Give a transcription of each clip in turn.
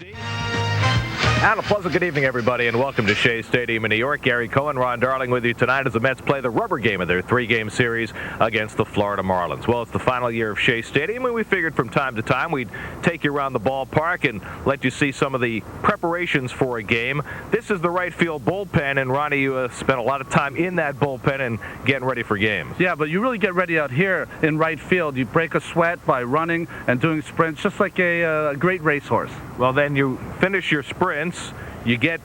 And a pleasant good evening, everybody, and welcome to Shea Stadium in New York. Gary Cohen, Ron Darling with you tonight as the Mets play the rubber game of their three-game series against the Florida Marlins. Well, it's the final year of Shea Stadium, and we figured from time to time we'd take you around the ballpark and let you see some of the preparations for a game. This is the right field bullpen, and Ronnie, you spent a lot of time in that bullpen and getting ready for games. Yeah, but you really get ready out here in right field. You break a sweat by running and doing sprints, just like a great racehorse. Well, then you finish your sprints. You get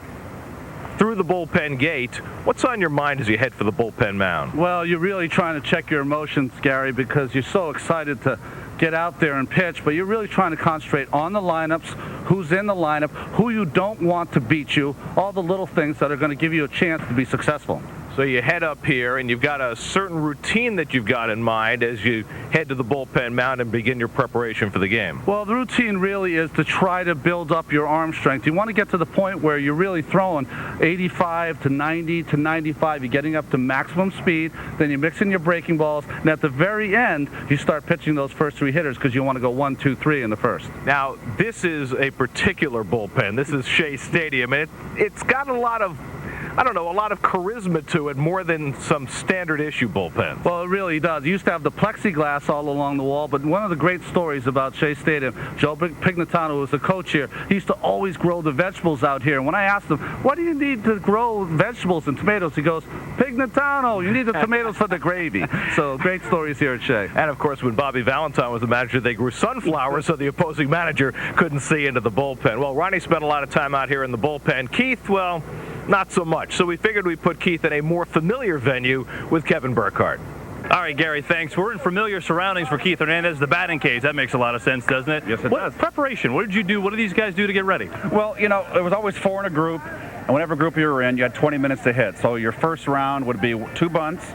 through the bullpen gate. What's on your mind as you head for the bullpen mound? Well, you're really trying to check your emotions, Gary, because you're so excited to get out there and pitch, but you're really trying to concentrate on the lineups, who's in the lineup, who you don't want to beat you, all the little things that are going to give you a chance to be successful. So you head up here, and you've got a certain routine that you've got in mind as you head to the bullpen mound and begin your preparation for the game. Well, the routine really is to try to build up your arm strength. You want to get to the point where you're really throwing 85 to 90 to 95. You're getting up to maximum speed. Then you're mixing your breaking balls. And at the very end, you start pitching those first three hitters because you want to go 1, 2, 3 in the first. Now, this is a particular bullpen. This is Shea Stadium, and it's got a lot of charisma to it, more than some standard issue bullpens. Well, it really does. It used to have the plexiglass all along the wall, but one of the great stories about Shea Stadium, Joe Pignatano, who was the coach here, he used to always grow the vegetables out here. And when I asked him, what do you need to grow vegetables and tomatoes? He goes, Pignatano, you need the tomatoes for the gravy. So great stories here at Shea. And, of course, when Bobby Valentine was the manager, they grew sunflowers so the opposing manager couldn't see into the bullpen. Well, Ronnie spent a lot of time out here in the bullpen. Keith, well, not so much. So we figured we'd put Keith in a more familiar venue with Kevin Burkhardt. All right, Gary, thanks. We're in familiar surroundings for Keith Hernandez, the batting cage. That makes a lot of sense, doesn't it? Yes, it does. Preparation, what did you do? What did these guys do to get ready? Well, it was always 4 in a group, and whatever group you were in, you had 20 minutes to hit. So your first round would be 2 bunts,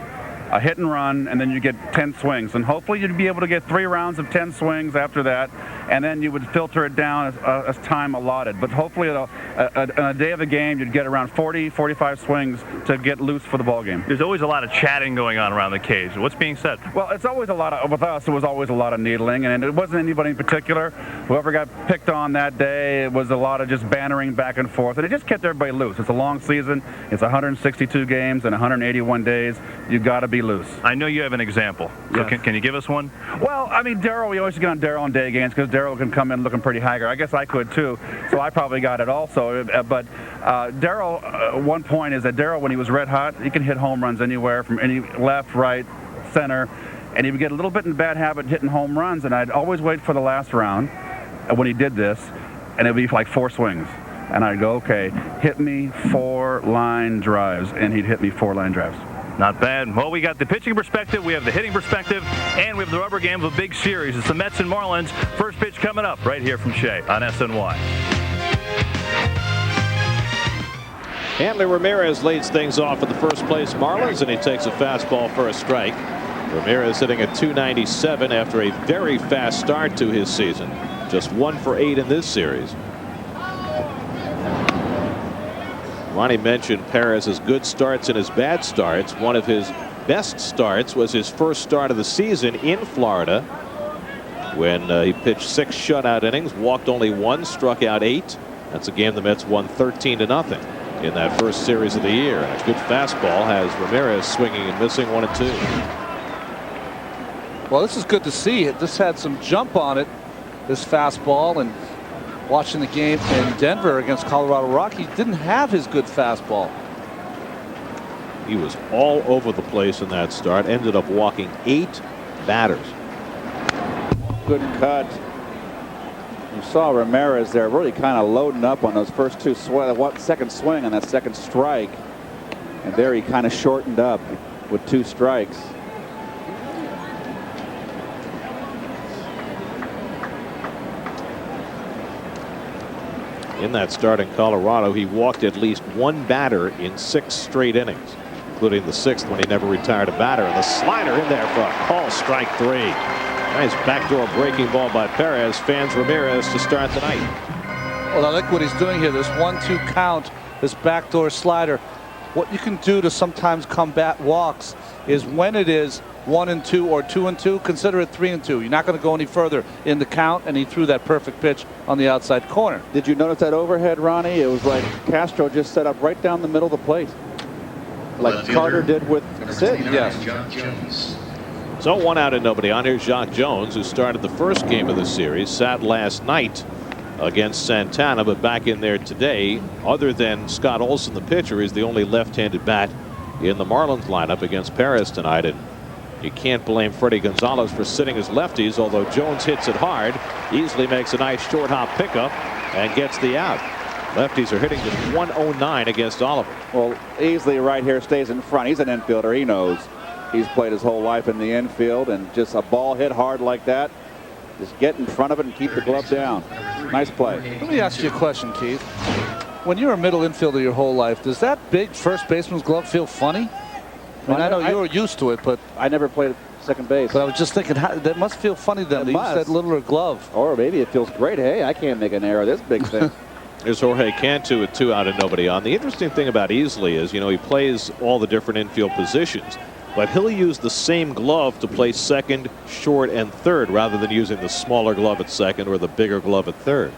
a hit and run, and then you get 10 swings. And hopefully you'd be able to get 3 rounds of 10 swings after that, and then you would filter it down as time allotted. But hopefully on a day of the game, you'd get around 40, 45 swings to get loose for the ball game. There's always a lot of chatting going on around the cage. What's being said? Well, it's always with us, it was always a lot of needling, and it wasn't anybody in particular. Whoever got picked on that day, it was a lot of just bantering back and forth, and it just kept everybody loose. It's a long season. It's 162 games and 181 days. You've got to be loose. I know you have an example. So Yes. can you give us one? Well, I mean, Darryl, we always get on Darryl on day games because Darryl can come in looking pretty haggard. I guess I could too, so I probably got it also. But Darryl, one point is that Darryl, when he was red hot, he can hit home runs anywhere from any left, right, center, and he would get a little bit in bad habit hitting home runs, and I'd always wait for the last round when he did this, and it'd be like 4 swings. And I'd go, okay, hit me 4 line drives, and he'd hit me 4 line drives. Not bad. Well, we got the pitching perspective, we have the hitting perspective, and we have the rubber game of a big series. It's the Mets and Marlins. First pitch coming up right here from Shea on SNY. Hanley Ramirez leads things off for the first place Marlins, and he takes a fastball for a strike. Ramirez hitting at .297 after a very fast start to his season. Just 1 for 8 in this series. Ronnie mentioned Perez's good starts and his bad starts. One of his best starts was his first start of the season in Florida, when he pitched 6 shutout innings, walked only 1, struck out 8. That's a game the Mets won 13-0 in that first series of the year. And a good fastball has Ramirez swinging and missing 1 and 2. Well, this is good to see. It just had some jump on it, this fastball, and watching the game in Denver against Colorado Rockies, didn't have his good fastball. He was all over the place in that start. Ended up walking 8 batters. Good cut. You saw Ramirez there really kind of loading up on those first 2 second swing on that second strike, and there he kind of shortened up with 2 strikes. In that start in Colorado, he walked at least 1 batter in 6 straight innings, including the 6th when he never retired a batter. And the slider in there for a call, strike 3. Nice backdoor breaking ball by Perez. Fans Ramirez to start the night. Well, I like what he's doing here. This 1-2 count, this backdoor slider. What you can do to sometimes combat walks is when it is 1-2 or 2-2, consider it 3-2. You're not going to go any further in the count, and he threw that perfect pitch on the outside corner. Did you notice that overhead, Ronnie? It was like Castro just set up right down the middle of the plate, like Carter did with Sid. Yes. So 1 out and nobody on. Here's Jacques Jones, who started the first game of the series, sat last night against Santana, but back in there today. Other than Scott Olson, the pitcher, is the only left-handed bat in the Marlins lineup against Perez tonight. And you can't blame Freddie Gonzalez for sitting his lefties, although Jones hits it hard, easily makes a nice short hop pickup and gets the out. Lefties are hitting just 109 against Oliver. Well, Easley right here stays in front. He's an infielder. He knows. He's played his whole life in the infield, and just a ball hit hard like that, just get in front of it and keep the glove down. Nice play. Let me ask you a question, Keith. When you're a middle infielder your whole life, does that big first baseman's glove feel funny? I mean, I know you were used to it, but I never played second base. But I was just thinking, that must feel funny to them. They use that littler glove. Or maybe it feels great. Hey, I can't make an error this big thing. There's Jorge Cantu with 2 out and nobody on. The interesting thing about Easley is, you know, he plays all the different infield positions, but he'll use the same glove to play second, short, and third rather than using the smaller glove at second or the bigger glove at third.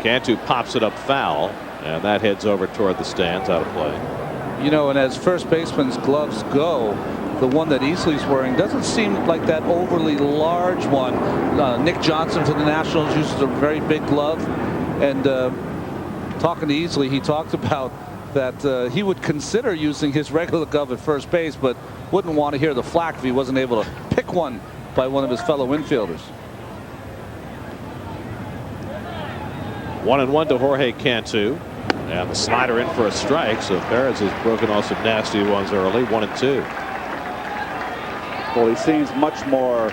Cantu pops it up foul, and that heads over toward the stands, out of play. You know, and as first baseman's gloves go, the one that Easley's wearing doesn't seem like that overly large one. Nick Johnson for the Nationals uses a very big glove, and talking to Easley, he talked about that he would consider using his regular glove at first base, but wouldn't want to hear the flack if he wasn't able to pick one by one of his fellow infielders. 1-1 to Jorge Cantu, and the slider in for a strike. So Perez has broken off some nasty ones early. 1-2. Well, he seems much more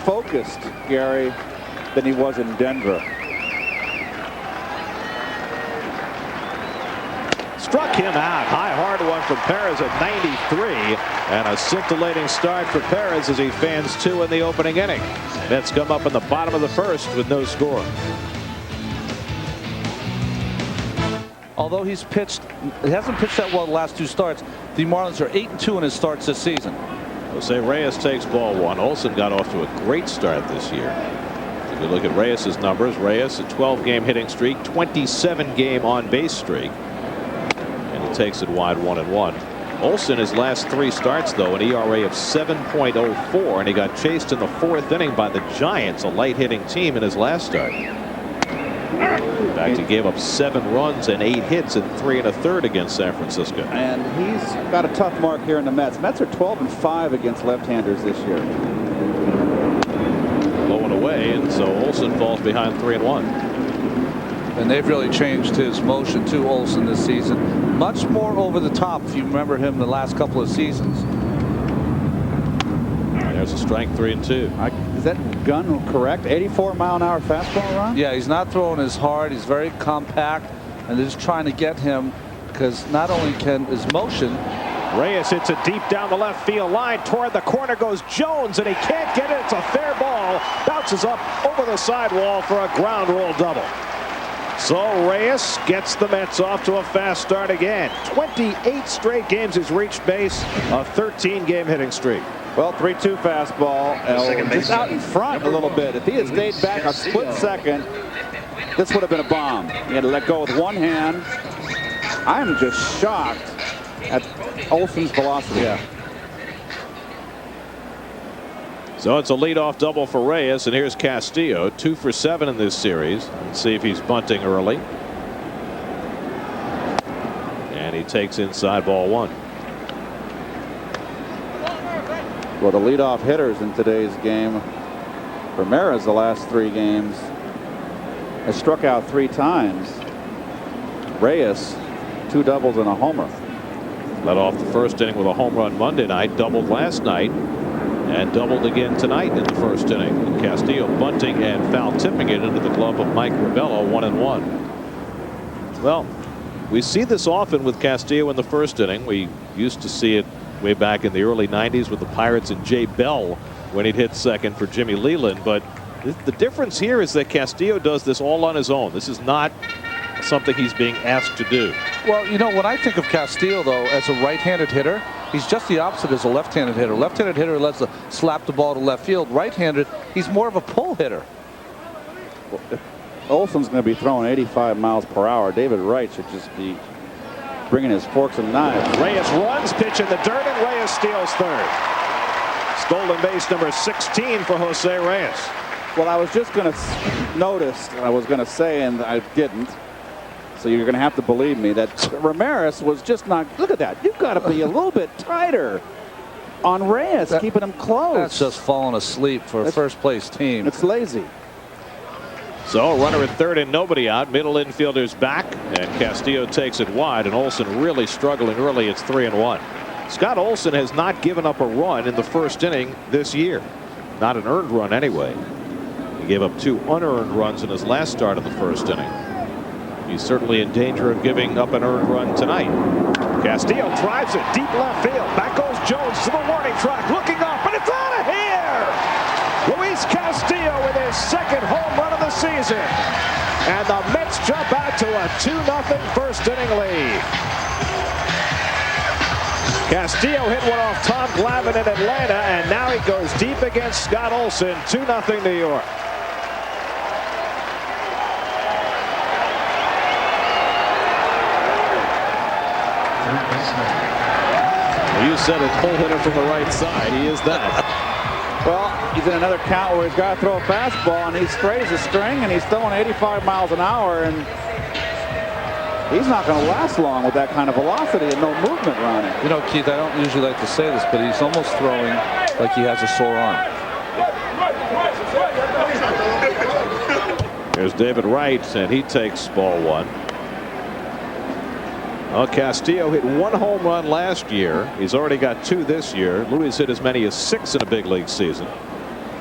focused, Gary, than he was in Denver. Struck him out. High, hard one from Perez at 93. And a scintillating start for Perez as he fans 2 in the opening inning. Mets come up in the bottom of the first with no score. Although he hasn't pitched that well the last 2 starts, the Marlins are 8-2 in his starts this season. Jose Reyes takes ball 1. Olson got off to a great start this year. If you look at Reyes' numbers, Reyes a 12-game hitting streak, 27-game on-base streak. And he takes it wide 1-1. Olson, his last 3 starts, though, an ERA of 7.04, and he got chased in the 4th inning by the Giants, a light-hitting team, in his last start. In fact, he gave up 7 runs and 8 hits in 3 1/3 against San Francisco. And he's got a tough mark here in the Mets. Mets are 12-5 against left-handers this year. Low and away, and so Olson falls behind 3-1. And they've really changed his motion to Olson this season. Much more over the top, if you remember him the last couple of seasons. There's a strike, 3-2. Is that gun correct? 84-mile-an-hour fastball, Ron? Yeah, he's not throwing as hard. He's very compact, and they're just trying to get him because not only can his motion. Reyes hits it deep down the left field line. Toward the corner goes Jones, and he can't get it. It's a fair ball. Bounces up over the sidewall for a ground rule double. So Reyes gets the Mets off to a fast start again. 28 straight games he's reached base, a 13-game hitting streak. Well, 3-2 fastball. Just out in front a little bit. If he had stayed back a split second, this would have been a bomb. He had to let go with one hand. I'm just shocked at Olson's velocity. Yeah. So it's a leadoff double for Reyes, and here's Castillo, 2 for 7 in this series. Let's see if he's bunting early. And he takes inside ball 1. Well, the leadoff hitters in today's game, Ramirez, the last 3 games, has struck out 3 times. Reyes, 2 doubles and a homer. Led off the first inning with a home run Monday night, doubled last night, and doubled again tonight in the first inning. Castillo bunting and foul tipping it into the glove of Mike Rebello, 1-1. Well, we see this often with Castillo in the first inning. We used to see it way back in the early 90s with the Pirates and Jay Bell when he'd hit second for Jimmy Leland. But the difference here is that Castillo does this all on his own. This is not something he's being asked to do. Well, you know, when I think of Castillo, though, as a right-handed hitter, He's just the opposite as a left-handed hitter. Left-handed hitter lets to slap the ball to left field. Right-handed, he's more of a pull hitter. Well, if Olson's going to be throwing 85 miles per hour, David Wright should just be bringing his forks and knives. Reyes runs, pitch in the dirt, and Reyes steals third. Stolen base number 16 for Jose Reyes. Well, I was just going to notice, I was going to say, and I didn't. So you're going to have to believe me that Ramirez was just not. Look at that. You've got to be a little bit tighter on Reyes, keeping him close. That's just falling asleep for a first-place team. It's lazy. So runner at third and nobody out. Middle infielder's back, and Castillo takes it wide, and Olson really struggling early. It's 3-1. Scott Olson has not given up a run in the first inning this year. Not an earned run anyway. He gave up 2 unearned runs in his last start of the first inning. He's certainly in danger of giving up an earned run tonight. Castillo drives it deep left field. Back goes Jones to the warning track, looking up, and it's out of here! Luis Castillo with his second home run of the season. And the Mets jump out to a 2-0 first inning lead. Castillo hit one off Tom Glavine in Atlanta, and now he goes deep against Scott Olson. 2-0 New York. You said a pull hitter from the right side. He is that. Well, he's in another count where he's got to throw a fastball, and he strays a string, and he's throwing 85 miles an hour, and he's not going to last long with that kind of velocity and no movement running. You know, Keith, I don't usually like to say this, but he's almost throwing like he has a sore arm. Here's David Wright, and he takes ball 1. Well, Castillo hit 1 home run last year. He's already got 2 this year. Luis hit as many as 6 in a big league season.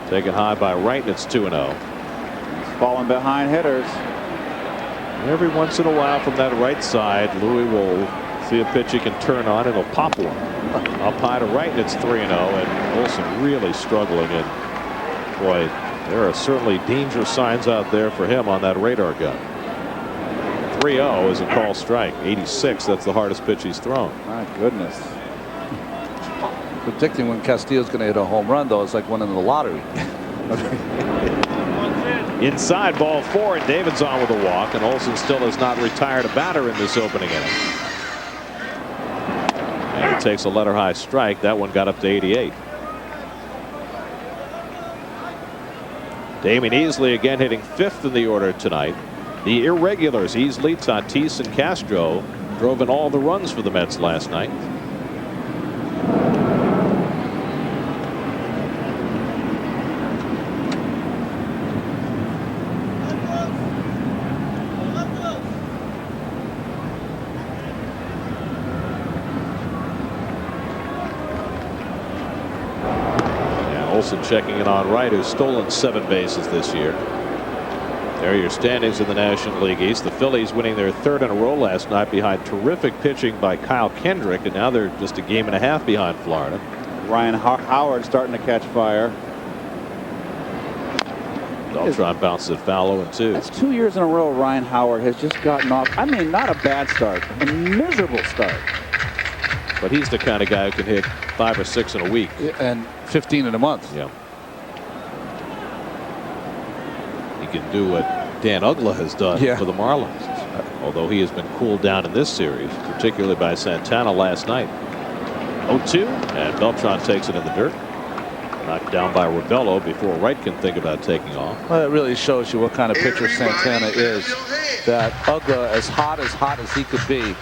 Taken high by Wright, and it's 2-0. He's falling behind hitters. Every once in a while from that right side, Louis will see a pitch he can turn on, and he'll pop one. Up high to right, and it's 3-0. And Olson really struggling. And boy, there are certainly danger signs out there for him on that radar gun. 3-0 is a call strike. 86, that's the hardest pitch he's thrown. My goodness. Predicting when Castillo's going to hit a home run, though, is like winning the lottery. Inside, ball 4, and David's on with a walk, and Olson still has not retired a batter in this opening inning. And he takes a letter high strike. That one got up to 88. Damian Easley again hitting 5th in the order tonight. The irregulars, Easley, Tatis, and Castro, drove in all the runs for the Mets last night. Yeah, Olson checking in on Wright, who's stolen 7 bases this year. There are your standings in the National League East. The Phillies winning their 3rd in a row last night behind terrific pitching by Kyle Kendrick, and now they're just a game and a half behind Florida. Ryan Howard starting to catch fire. Beltran bounced it foul 0-2. That's 2 years in a row Ryan Howard has just gotten off. I mean, not a bad start, a miserable start. But he's the kind of guy who can hit 5 or 6 in a week. And 15 in a month. Yeah. Can do what Dan Uggla has done for the Marlins, although he has been cooled down in this series, particularly by Santana last night. 0-2, and Beltran takes it in the dirt. Knocked down by Rebello before Wright can think about taking off. Well, it really shows you what kind of pitcher Santana is. That Uggla, as hot as he could be,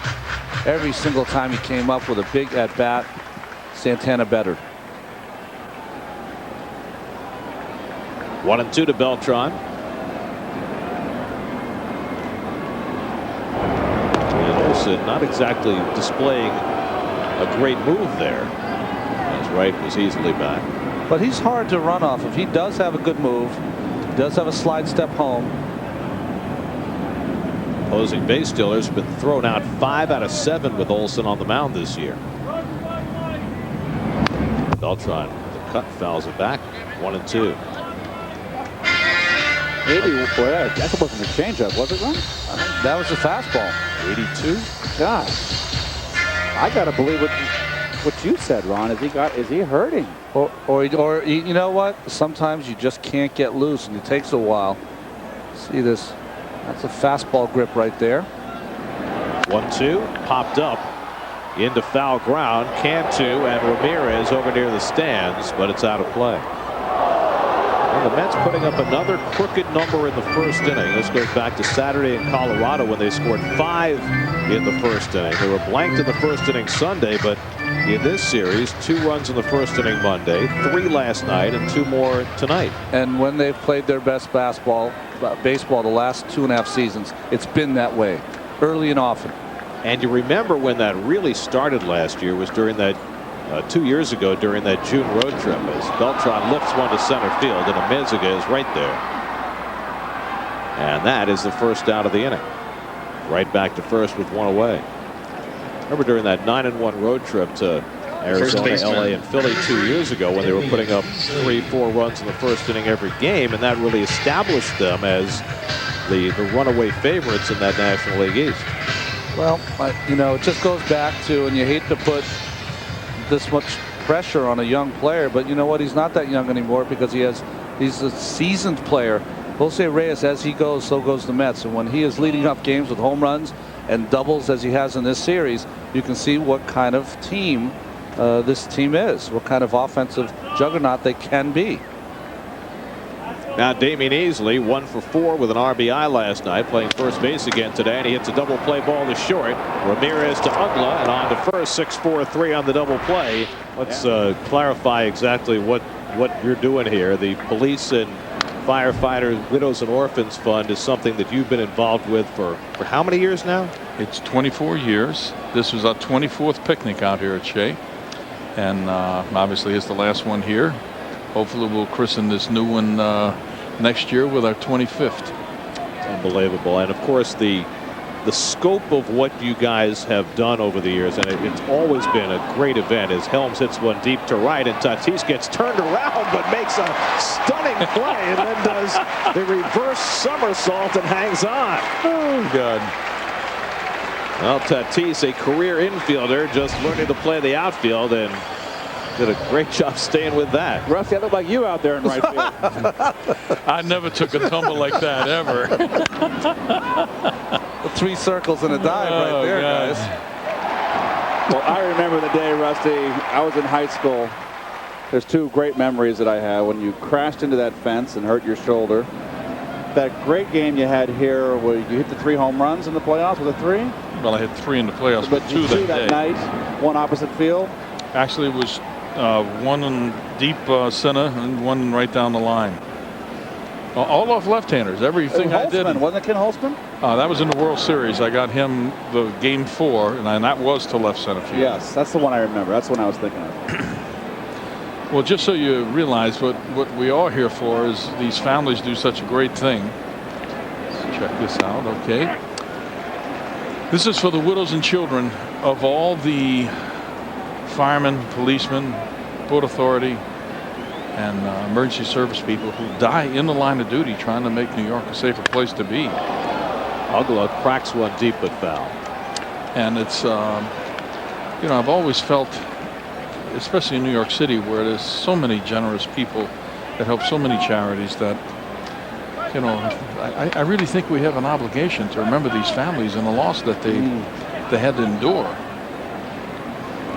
every single time he came up with a big at bat, Santana bettered. 1-2 to Beltran. Not exactly displaying a great move there, as Wright was easily back. But he's hard to run off. If he does have a good move, does have a slide step home. Opposing base stealers have been thrown out 5 out of 7 with Olson on the mound this year. Beltran, the cut, fouls it back. 1-2. Maybe, well, that wasn't a changeup, was it, Ron? That was a fastball. 82. God, I gotta believe it. what you said, Ron. Is he hurting? Or you know what? Sometimes you just can't get loose, and it takes a while. See this? That's a fastball grip right there. 1-2, popped up into foul ground. Cantu and Ramirez over near the stands, but it's out of play. And the Mets putting up another crooked number in the first inning. This goes back to Saturday in Colorado when they scored 5 in the first inning. They were blanked in the first inning Sunday, but in this series, 2 runs in the first inning Monday, 3 last night, and 2 more tonight. And when they've played their best baseball the last 2.5 seasons, it's been that way, early and often. And you remember when that really started last year was during that 2 years ago during that June road trip, as Beltran lifts one to center field and Amezaga is right there. And that is the first out of the inning. Right back to first with 1 away. Remember during that 9-1 road trip to Arizona, LA, and Philly 2 years ago when they were putting up 3-4 runs in the first inning every game, and that really established them as the runaway favorites in that National League East. Well, it just goes back to, and you hate to put this much pressure on a young player, but you know what? He's not that young anymore because he's a seasoned player. Jose Reyes, as he goes, so goes the Mets. And when he is leading up games with home runs and doubles as he has in this series, you can see what kind of team this team is, what kind of offensive juggernaut they can be. Now Damian Easley 1 for 4 with an RBI last night, playing first base again today, and he hits a double play ball to short. Ramirez to Uggla and on to first. 6-4-3 on the double play. Let's clarify exactly what you're doing here. The Police and Firefighters Widows and Orphans Fund is something that you've been involved with for how many years now? It's 24 years. This was our 24th picnic out here at Shea, and obviously it's the last one here. Hopefully we'll christen this new one next year with our 25th. Unbelievable. And of course the scope of what you guys have done over the years, and it's always been a great event, as Helms hits one deep to right and Tatis gets turned around but makes a stunning play and then does the reverse somersault and hangs on. Oh God. Well, Tatis, a career infielder, just learning to play the outfield, and did a great job staying with that. Rusty, I look like you out there in right field. I never took a tumble like that ever. 3 circles and a dive right there, God. guys. Well, I remember the day, Rusty, I was in high school. There's 2 great memories that I have. When you crashed into that fence and hurt your shoulder. That great game you had here where you hit the 3 home runs in the playoffs. Was it 3? Well, I hit 3 in the playoffs, but 2 that day. Night, one opposite field. Actually, it was one in deep center and one right down the line. All off left-handers. Everything I did. Wasn't it Ken Holtzman? That was in the World Series. I got him the game 4, and that was to left center field. Yes, that's the one I remember. That's the one I was thinking of. Well, just so you realize what we are here for is these families do such a great thing. Let's check this out. Okay. This is for the widows and children of all the firemen, policemen, Port Authority, and emergency service people who die in the line of duty trying to make New York a safer place to be. Uggla cracks one deep but foul. And it's, I've always felt, especially in New York City, where there's so many generous people that help so many charities, that, I really think we have an obligation to remember these families and the loss that they had to endure.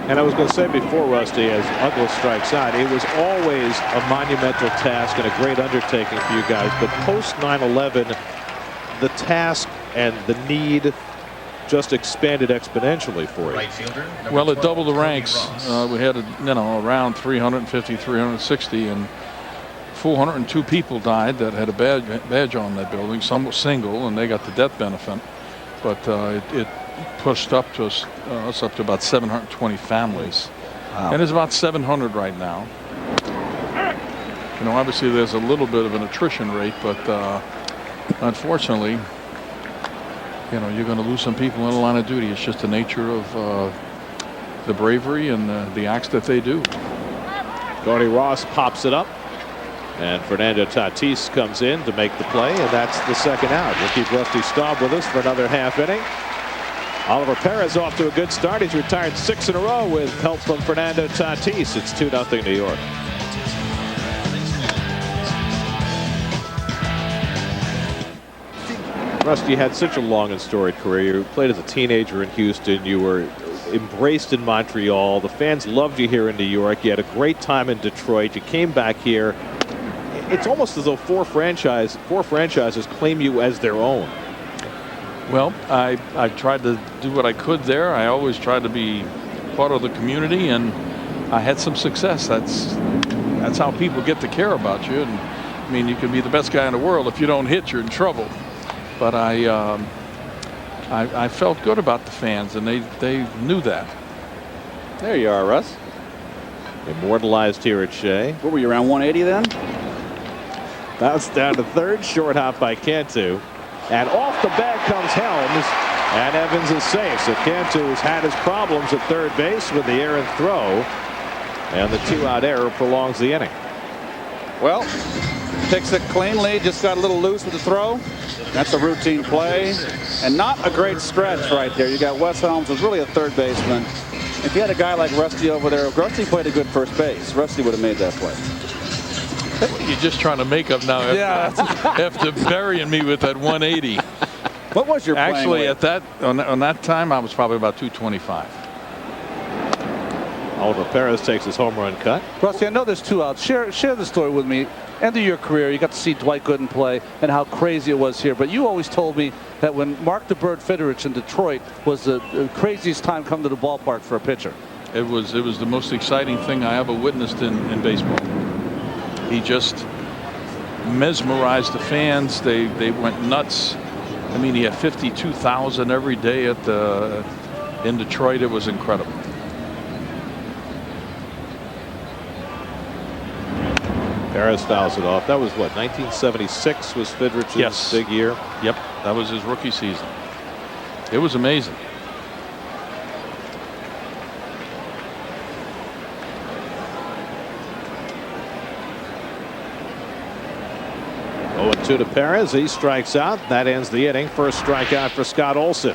And I was going to say before, Rusty, as Uggla strikes out, it was always a monumental task and a great undertaking for you guys. But post 9/11, the task and the need just expanded exponentially for you. Well, it doubled the ranks. We had around 350, 360, and 402 people died that had a badge on that building. Some were single, and they got the death benefit. But it pushed up to us up to about 720 families. Wow. And there's about 700 right now. Obviously there's a little bit of an attrition rate, but unfortunately, you're going to lose some people in the line of duty. It's just the nature of the bravery and the acts that they do. Gordy Ross pops it up, and Fernando Tatis comes in to make the play, and that's the second out. We'll keep Rusty Staub with us for another half inning. Oliver Perez off to a good start. He's retired 6 in a row with help from Fernando Tatis. It's 2-0 New York. Rusty, you had such a long and storied career. You played as a teenager in Houston. You were embraced in Montreal. The fans loved you here in New York. You had a great time in Detroit. You came back here. It's almost as though four franchises claim you as their own. Well, I tried to do what I could there. I always tried to be part of the community, and I had some success. That's how people get to care about you. And I mean, you can be the best guy in the world. If you don't hit, you're in trouble. But I felt good about the fans, and they knew that. There you are, Russ. Immortalized here at Shea. What were you, around 180 then? Bounce down to third, short hop by Cantu. And off the bag comes Helms, and Evans is safe. So Cantu has had his problems at third base with the errant throw, and the 2-out error prolongs the inning. Well, takes it cleanly, just got a little loose with the throw. That's a routine play, and not a great stretch right there. You got Wes Helms, who's really a third baseman. If you had a guy like Rusty over there, if Rusty played a good first base, Rusty would have made that play. You're just trying to make up now after burying me with that 180. What was your actually at that on that time? I was probably about 225. Oliver Perez takes his home run cut. Rusty, I know there's 2 outs. Share the story with me. End of your career, you got to see Dwight Gooden play and how crazy it was here. But you always told me that when Mark the Bird Fidderich in Detroit was the craziest time come to the ballpark for a pitcher. It was the most exciting thing I ever witnessed in baseball. He just mesmerized the fans. They went nuts. I mean, he had 52,000 every day in Detroit. It was incredible. Perez fouls it off. That was what, 1976 was Fidrich's big year? Yep, that was his rookie season. It was amazing. Oh, 2 to Perez. He strikes out. That ends the inning. First strikeout for Scott Olson.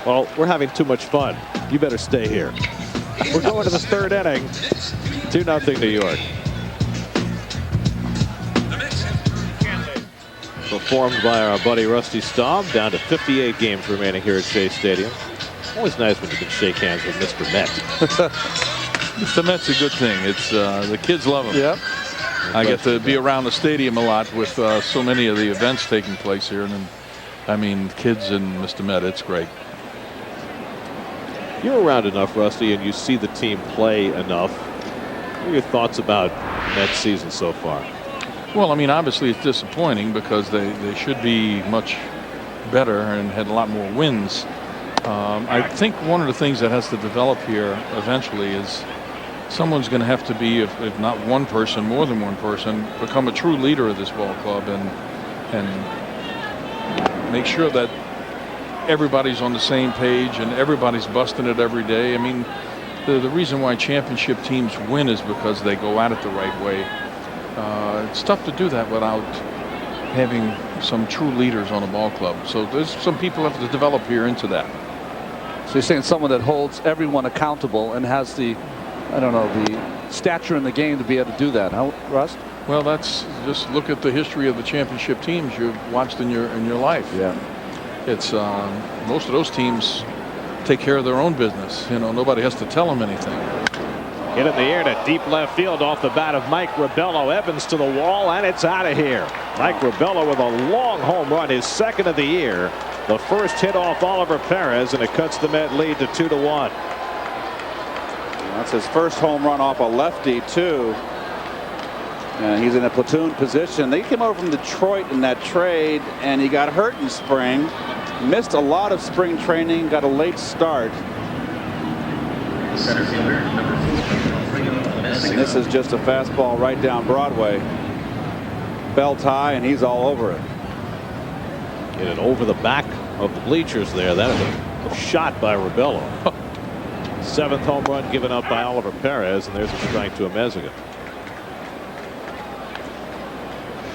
Well, we're having too much fun. You better stay here. We're going to the third inning. 2-0 New York. Performed by our buddy Rusty Staub. Down to 58 games remaining here at Shea Stadium. Always nice when you can shake hands with Mr. Met. Mr. Met's a good thing. It's the kids love him. Yep. I get to be around the stadium a lot with so many of the events taking place here, and I mean, kids and Mr. Met, it's great. You're around enough, Rusty, and you see the team play enough. What are your thoughts about Mets season so far? Well, I mean, obviously it's disappointing because they should be much better and had a lot more wins. I think one of the things that has to develop here eventually is someone's going to have to be, if not one person, more than one person, become a true leader of this ball club and make sure that everybody's on the same page and everybody's busting it every day. I mean, the reason why championship teams win is because they go at it the right way. It's tough to do that without having some true leaders on a ball club. So there's some people have to develop here into that. So you're saying someone that holds everyone accountable and has the, I don't know, the stature in the game to be able to do that, huh, Russ? Well, that's just look at the history of the championship teams you've watched in your life. Yeah. It's most of those teams take care of their own business. You know, nobody has to tell them anything. Hit in the air to deep left field off the bat of Mike Rabello. Evans to the wall, and it's out of here. Mike Rabello with a long home run, his second of the year. The first hit off Oliver Perez, and it cuts the Met lead to 2-1. That's his first home run off a lefty, too. And he's in a platoon position. They came over from Detroit in that trade, and he got hurt in spring. Missed a lot of spring training, got a late start. And this is just a fastball right down Broadway. Belt high, and he's all over it. Get it over the back of the bleachers there. That is a shot by Rabello. 7th home run given up by Oliver Perez, and there's a strike to Amezaga.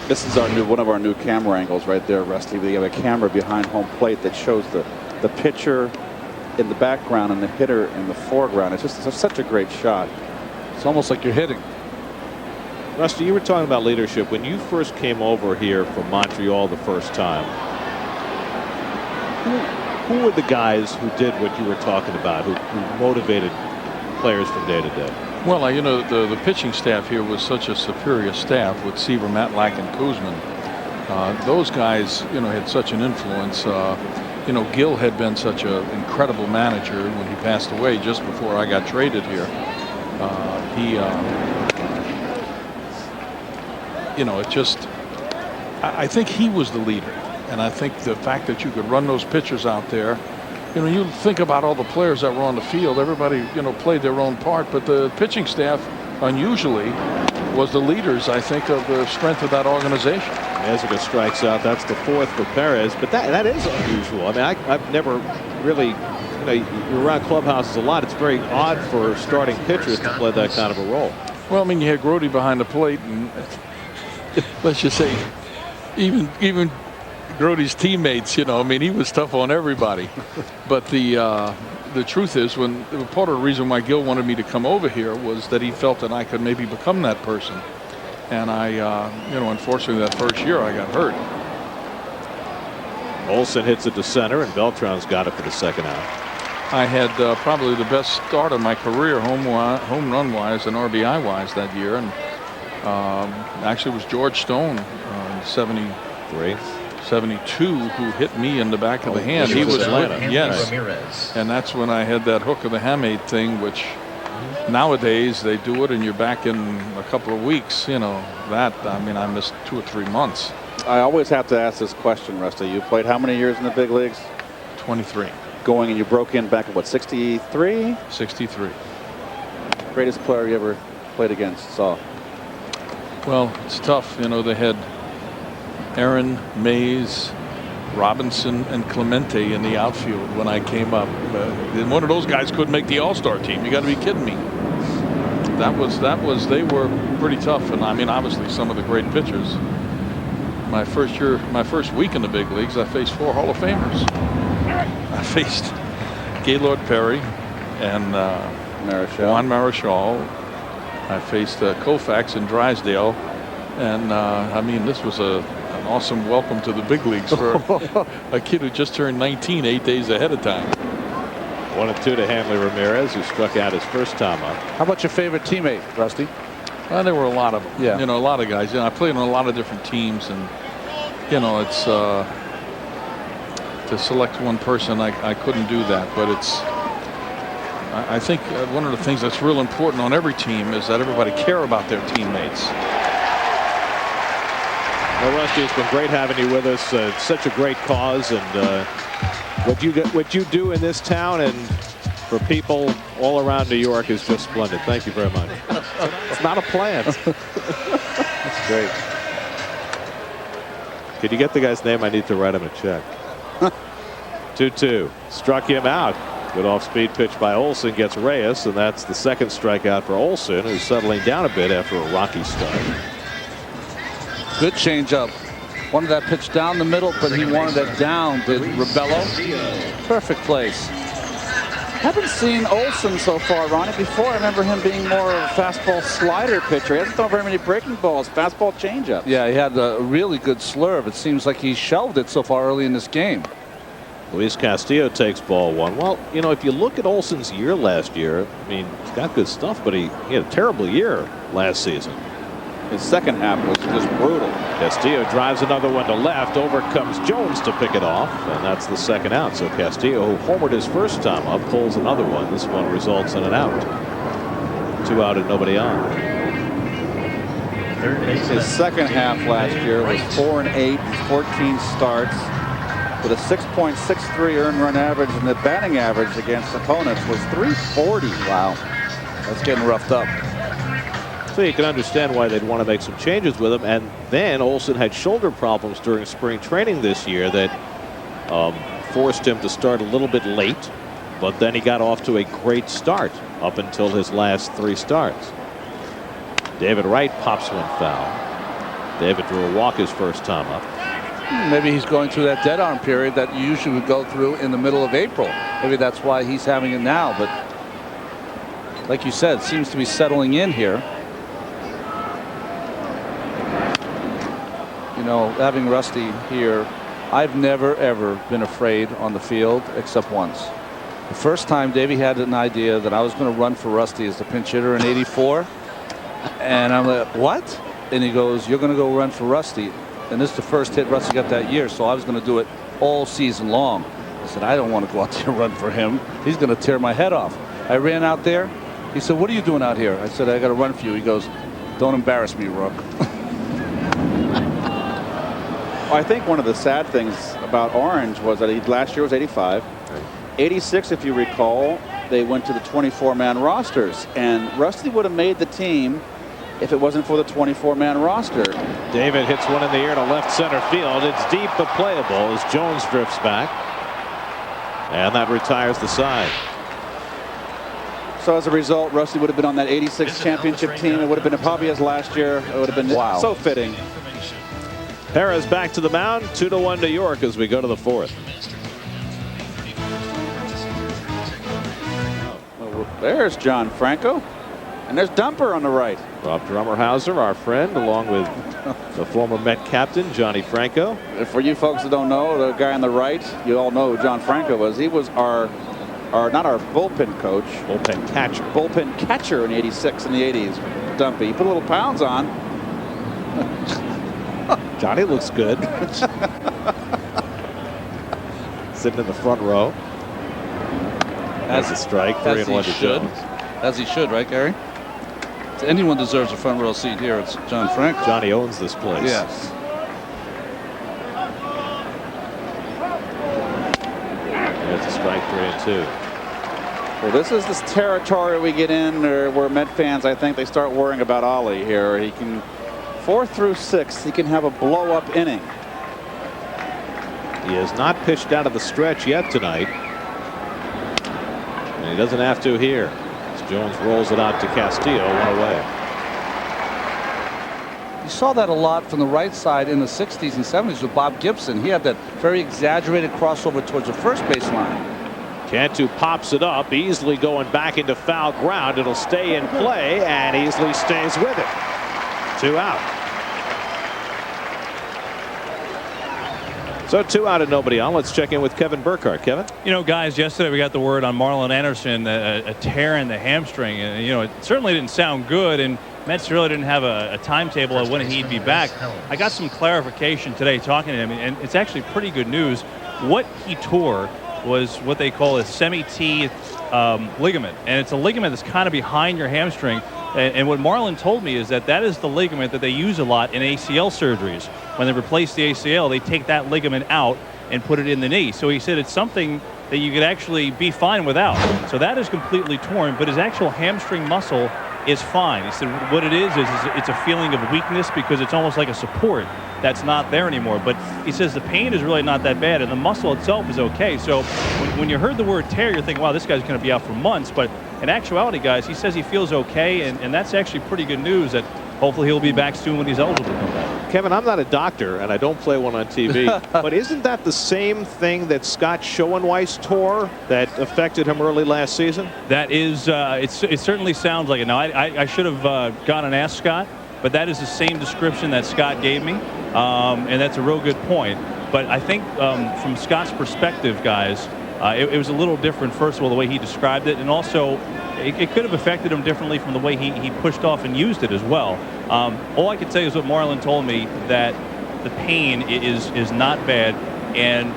This is one of our new camera angles right there, Rusty. We have a camera behind home plate that shows the pitcher in the background and the hitter in the foreground. It's just such a great shot. It's almost like you're hitting. Rusty, you were talking about leadership. When you first came over here from Montreal the first time, who were the guys who did what you were talking about, who motivated players from day to day? Well, you know, the pitching staff here was such a superior staff with Seaver, Matlack, and Kuzman. Those guys, you know, had such an influence. You know, Gil had been such an incredible manager when he passed away just before I got traded here. You know, it just, I think he was the leader. And I think the fact that you could run those pitchers out there, you know, you think about all the players that were on the field, everybody, you know, played their own part, but the pitching staff unusually was the leaders, I think, of the strength of that organization. Meziga strikes out. That's the 4th for Perez, but that is unusual. I mean, I've never really, you know, you're around clubhouses a lot. It's very odd for starting pitchers to play that kind of a role. Well, I mean, you had Grody behind the plate, and let's just say, even Grody's teammates, you know, I mean, he was tough on everybody. But the truth is, part of the reason why Gil wanted me to come over here was that he felt that I could maybe become that person. And I, you know, unfortunately, that first year I got hurt. Olson hits it to center, and Beltran's got it for the second out. I had probably the best start of my career, home run wise and RBI wise that year, and actually it was George Stone in 73, 72 who hit me in the back of the hand. He was Atlanta. Yes, and that's when I had that hook of the hamate thing, which nowadays they do it and you're back in a couple of weeks. You know, that, I mean, I missed 2 or 3 months. I always have to ask this question, Rusty. You played how many years in the big leagues? 23. Going, and you broke in back at what, 63? 63. Greatest player you ever played against, saw? Well, it's tough. You know, they had Aaron, Mays, Robinson, and Clemente in the outfield when I came up. And one of those guys couldn't make the All-Star team. You got to be kidding me. They were pretty tough. And I mean, obviously some of the great pitchers. My first week in the big leagues, I faced 4 Hall of Famers. I faced Gaylord Perry and Juan Marichal. I faced Koufax and Drysdale. And I mean, this was an awesome welcome to the big leagues for a kid who just turned 19 8 days ahead of time. 1-2 to Hanley Ramirez, who struck out his first time up. How about your favorite teammate, Rusty? Well, there were a lot of them. Yeah. You know, a lot of guys. You know, I played on a lot of different teams, and you know, it's to select one person, I couldn't do that. But it's, I think one of the things that's real important on every team is that everybody care about their teammates. Well, Rusty, it's been great having you with us. It's such a great cause, and what you do in this town and for people all around New York is just splendid. Thank you very much. It's not a plant. That's great. Could you get the guy's name? I need to write him a check. 2-2. Struck him out. Good off-speed pitch by Olson gets Reyes, and that's the second strikeout for Olson, who's settling down a bit after a rocky start. Good changeup. Wanted that pitch down the middle, but he wanted it down. Did Rebello? Perfect place. Haven't seen Olson so far, Ronnie. Before, I remember him being more of a fastball slider pitcher. He hasn't thrown very many breaking balls, fastball changeup. Yeah, he had a really good slurve. It seems like he shelved it so far early in this game. Luis Castillo takes ball 1. Well, you know, if you look at Olson's year last year, I mean, he's got good stuff, but he had a terrible year last season. His second half was just brutal. Castillo drives another one to left. Over comes Jones to pick it off, and that's the second out. So Castillo, who homered his first time up, pulls another one. This one results in an out. 2 out and nobody on. His second half last year was 4-8, 14 starts, with a 6.63 earned run average, and the batting average against opponents was .340. Wow, that's getting roughed up. So you can understand why they'd want to make some changes with him. And then Olson had shoulder problems during spring training this year that forced him to start a little bit late, but then he got off to a great start up until his last 3 starts. David Wright pops one foul. David drew a walk his first time up. Maybe he's going through that dead arm period that you usually would go through in the middle of April. Maybe that's why he's having it now. But like you said, it seems to be settling in here. You know, having Rusty here, I've never ever been afraid on the field except once. The first time Davey had an idea that I was going to run for Rusty as the pinch hitter in '84, and I'm like, what? And he goes, you're going to go run for Rusty. And this is the first hit Rusty got that year, so I was going to do it all season long. I said, I don't want to go out there and run for him. He's going to tear my head off. I ran out there. He said, what are you doing out here? I said, I got to run for you. He goes, don't embarrass me, Rook. Well, I think one of the sad things about Orange was that last year was 85. 86, if you recall, they went to the 24-man rosters, and Rusty would have made the team if it wasn't for the 24-man roster. David hits one in the air to left center field. It's deep but playable as Jones drifts back, and that retires the side. So as a result, Rusty would have been on that 86 championship team. It would have been probably as last year. It would have been so fitting. Perez back to the mound, 2-1 New York as we go to the fourth. There's John Franco, and there's Dumper on the right. Rob Drummerhauser, our friend, along with the former Met captain Johnny Franco. For you folks that don't know, the guy on the right, you all know who John Franco was. He was our not our bullpen coach, bullpen catcher in '86 and the '80s. Dumpy, he put a little pounds on. Johnny looks good. Sitting in the front row. That's a strike. 3-1 to Jones. As he should, right, Gary? Anyone deserves a front row seat here. It's John Franco. Johnny owns this place. Yes. It's a strike, 3-2. Well, this is this territory we get in where Met fans, I think, they start worrying about Ollie here. He can 4 through 6. He can have a blow-up inning. He has not pitched out of the stretch yet tonight. And he doesn't have to here. As Jones rolls it out to Castillo, 1 away. You saw that a lot from the right side in the 60s and 70s with Bob Gibson. He had that very exaggerated crossover towards the first baseline. Cantu pops it up, easily going back into foul ground. It'll stay in play, and easily stays with it. 2 out. So 2 out and nobody on. Let's check in with Kevin Burkhardt. Kevin? You know, guys, yesterday we got the word on Marlon Anderson, a tear in the hamstring. And, you know, it certainly didn't sound good, and Mets really didn't have a timetable of when he'd be back. I got some clarification today talking to him, and it's actually pretty good news. What he tore was what they call a semi-T ligament, and it's a ligament that's kind of behind your hamstring. And what Marlon told me is that is the ligament that they use a lot in ACL surgeries. When they replace the ACL, they take that ligament out and put it in the knee. So he said it's something that you could actually be fine without. So that is completely torn, but his actual hamstring muscle is fine. He said what it is it's a feeling of weakness because it's almost like a support that's not there anymore. But he says the pain is really not that bad, and the muscle itself is okay. So when you heard the word tear, you're thinking, wow, this guy's going to be out for months. But in actuality, guys, he says he feels okay, and that's actually pretty good news that hopefully he'll be back soon when he's eligible to come back. Kevin, I'm not a doctor, and I don't play one on TV, but isn't that the same thing that Scott Schoenweiss tore that affected him early last season? That is, it certainly sounds like it. Now, I should have gone and asked Scott, but that is the same description that Scott gave me, and that's a real good point. But I think from Scott's perspective, guys, it was a little different, first of all, the way he described it, and also it could have affected him differently from the way he pushed off and used it as well. All I can say is what Marlon told me, that the pain is not bad, and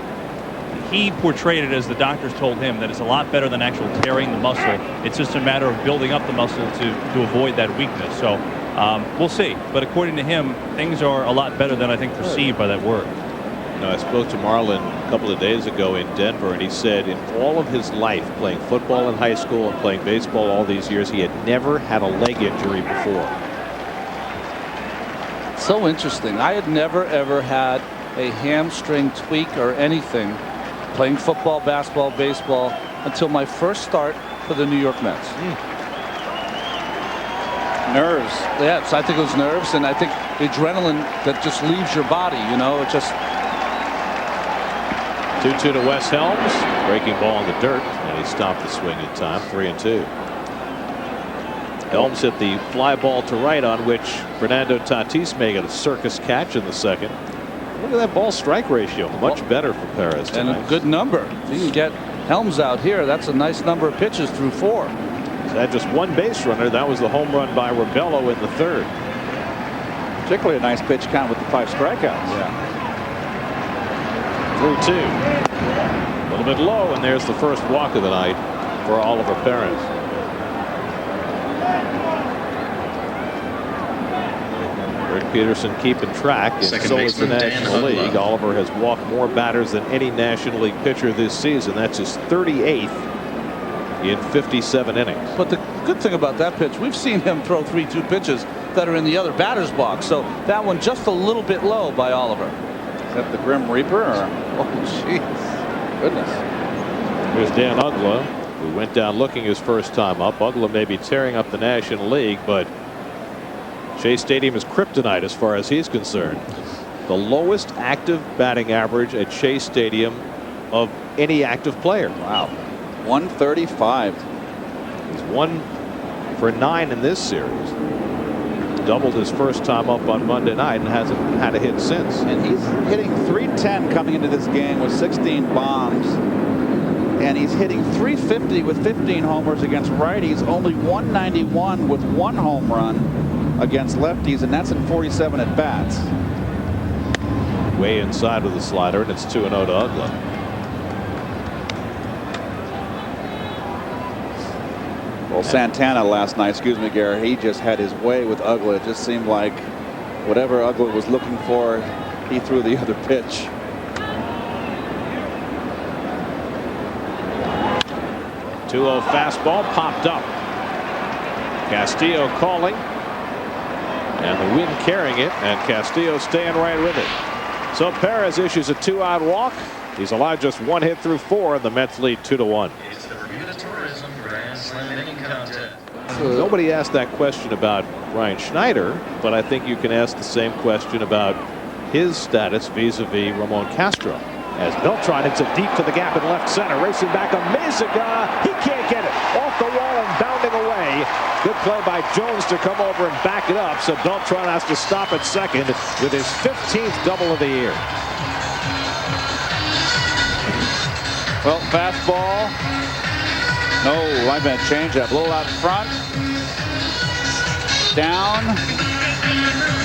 he portrayed it as the doctors told him, that it's a lot better than actual tearing the muscle. It's just a matter of building up the muscle to avoid that weakness. So we'll see. But according to him, things are a lot better than I think perceived by that word. I spoke to Marlon a couple of days ago in Denver, and he said in all of his life, playing football in high school and playing baseball all these years, he had never had a leg injury before. So interesting. I had never ever had a hamstring tweak or anything playing football, basketball, baseball until my first start for the New York Mets. Nerves. Yeah, so I think it was nerves, and I think the adrenaline that just leaves your body, you know, it just 2-2 to Wes Helms. Breaking ball in the dirt, and he stopped the swing in time. 3-2. Helms hit the fly ball to right, on which Fernando Tatis made a circus catch in the second. Look at that ball strike ratio. Much better for Perez tonight. And a good number. If you can get Helms out here, that's a nice number of pitches through 4. He's had just one base runner. That was the home run by Rebello in the third. Particularly a nice pitch count with the 5 strikeouts. Yeah. 3-2. A little bit low, and there's the first walk of the night for Oliver Perez. Rick Peterson keeping track, and so is the National League. Oliver has walked more batters than any National League pitcher this season. That's his 38th in 57 innings. But the good thing about that pitch, we've seen him throw 3-2 pitches that are in the other batter's box. So that one just a little bit low by Oliver. Is that the Grim Reaper? Or? Oh, jeez. Goodness. Here's Dan Uggla, who went down looking his first time up. Uggla may be tearing up the National League, but Shea Stadium is kryptonite as far as he's concerned. The lowest active batting average at Shea Stadium of any active player. Wow. 135. He's 1 for 9 in this series. Doubled his first time up on Monday night and hasn't had a hit since. And he's hitting .310 coming into this game with 16 bombs. And he's hitting .350 with 15 homers against righties. Only .191 with 1 home run against lefties, and that's in 47 at bats. Way inside with the slider, and it's 2-0 to Uggla. Well, Santana last night, excuse me, Gary, he just had his way with Uggla. It just seemed like whatever Uggla was looking for, he threw the other pitch. .2-0 fastball popped up. Castillo calling, and the wind carrying it, and Castillo staying right with it. So Perez issues a 2-out walk. He's allowed just 1 hit through 4, and the Mets lead 2-1. It's the Bermuda Tourism Grand Slam inning contest. Nobody asked that question about Ryan Schneider, but I think you can ask the same question about his status vis-a-vis Ramon Castro. As Beltran hits it deep to the gap in left center, racing back on Meziga. He can't get it. Off the wall and bounding away. Good play by Jones to come over and back it up. So Beltran has to stop at second with his 15th double of the year. Well, fastball. No, I meant changeup. A little out front. Down.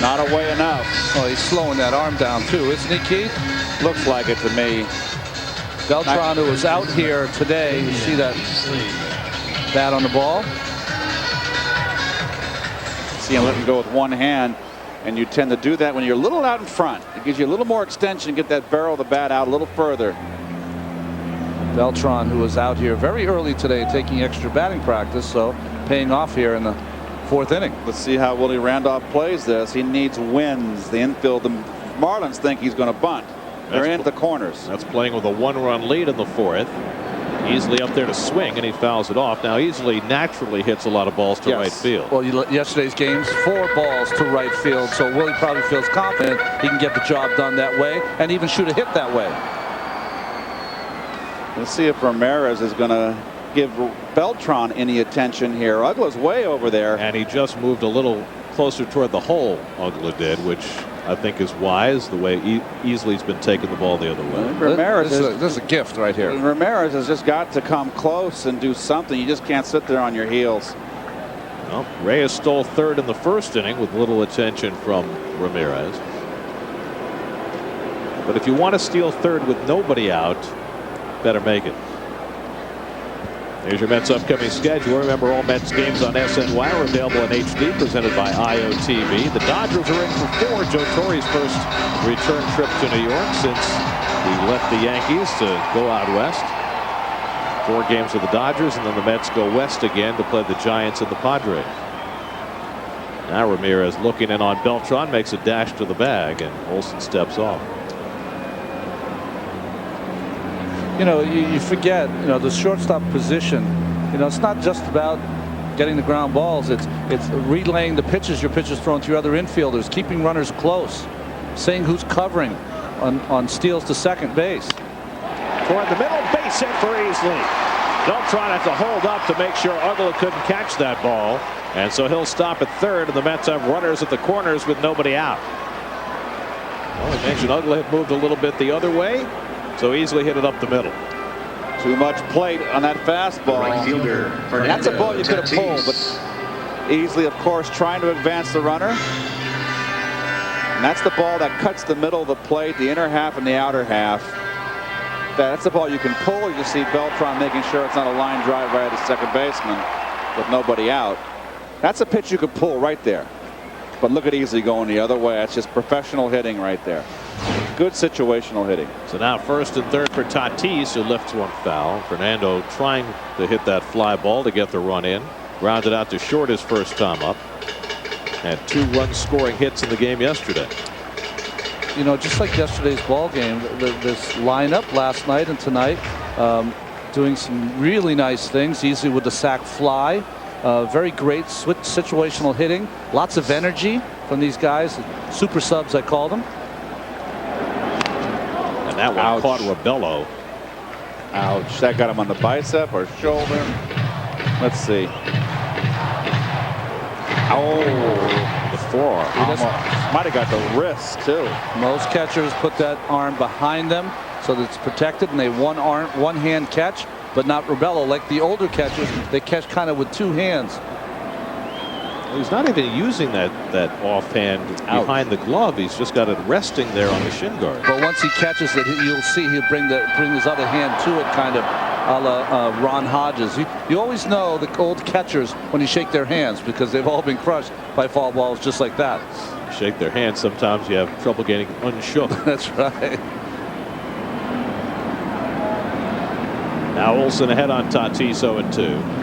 Not away enough. Oh, he's slowing that arm down too, isn't he, Keith? Looks like it to me. Beltran, who was out here today, you see that bat on the ball? See him let him go with one hand, and you tend to do that when you're a little out in front. It gives you a little more extension, get that barrel of the bat out a little further. Beltran, who was out here very early today taking extra batting practice, so paying off here in the 4th inning. Let's see how Willie Randolph plays this. He needs wins. The infield, the Marlins think he's going to bunt. They're in the corners. That's playing with a 1-run lead in the 4th. Easily up there to swing, and he fouls it off. Now Easley naturally hits a lot of balls to right field. Well, yesterday's game's 4 balls to right field, so Willie probably feels confident he can get the job done that way and even shoot a hit that way. Let's see if Ramirez is going to give Beltran any attention here. Uggla's way over there. And he just moved a little closer toward the hole, Uggla did, which I think is wise, the way Easley's been taking the ball the other way. Ramirez this is a gift right here. Ramirez has just got to come close and do something. You just can't sit there on your heels. Well, Reyes stole 3rd in the 1st inning with little attention from Ramirez. But if you want to steal 3rd with nobody out, better make it. Here's your Mets upcoming schedule. Remember, all Mets games on SNY are available in HD, presented by IOTV. The Dodgers are in for 4. Joe Torre's first return trip to New York since he left the Yankees to go out west. 4 games with the Dodgers, and then the Mets go west again to play the Giants and the Padres. Now Ramirez looking in on Beltran, makes a dash to the bag, and Olsen steps off. You know, you forget, you know, the shortstop position, you know, it's not just about getting the ground balls. It's relaying the pitches your pitcher's throwing to your other infielders, keeping runners close, saying who's covering on steals to second base. toward the middle, base hit for Easley. Beltran had to hold up to make sure Uggla couldn't catch that ball, and so he'll stop at third, and the Mets have runners at the corners with nobody out. Well, we mentioned Uggla had moved a little bit the other way, so Easley hit it up the middle. Too much plate on that fastball. Right fielder, That's a ball you could have Tatis. pulled, but Easley, of course, trying to advance the runner. And that's the ball that cuts the middle of the plate, the inner half and the outer half. That's the ball you can pull. You see Beltran making sure it's not a line drive right at the second baseman with nobody out. That's a pitch you could pull right there. But look at Easley going the other way. That's just professional hitting right there. Good situational hitting. So now first and third for Tatis, who lifts one foul. Fernando trying to hit that fly ball to get the run in. Grounded out to short his first time up. Had 2 run scoring hits in the game yesterday. You know, just like yesterday's ball game, this lineup last night and tonight doing some really nice things. Easily with the sac fly. Very great situational hitting. Lots of energy from these guys. Super subs, I call them. And that one Ouch. caught Rabello. Ouch. That got him on the bicep or shoulder. Let's see. Oh, The forearm. might have got the wrist too. Most catchers put that arm behind them so that it's protected, and they one hand catch, but not Rabello like the older catchers. They catch kind of with 2 hands. He's not even using that offhand behind the glove. He's just got it resting there on the shin guard. But once he catches it, you'll see he'll bring his other hand to it, kind of a la Ron Hodges. You always know the old catchers when you shake their hands, because they've all been crushed by foul balls just like that. Shake their hands, sometimes you have trouble getting unshook. That's right. Now Olsen ahead on Tatis, 0-2.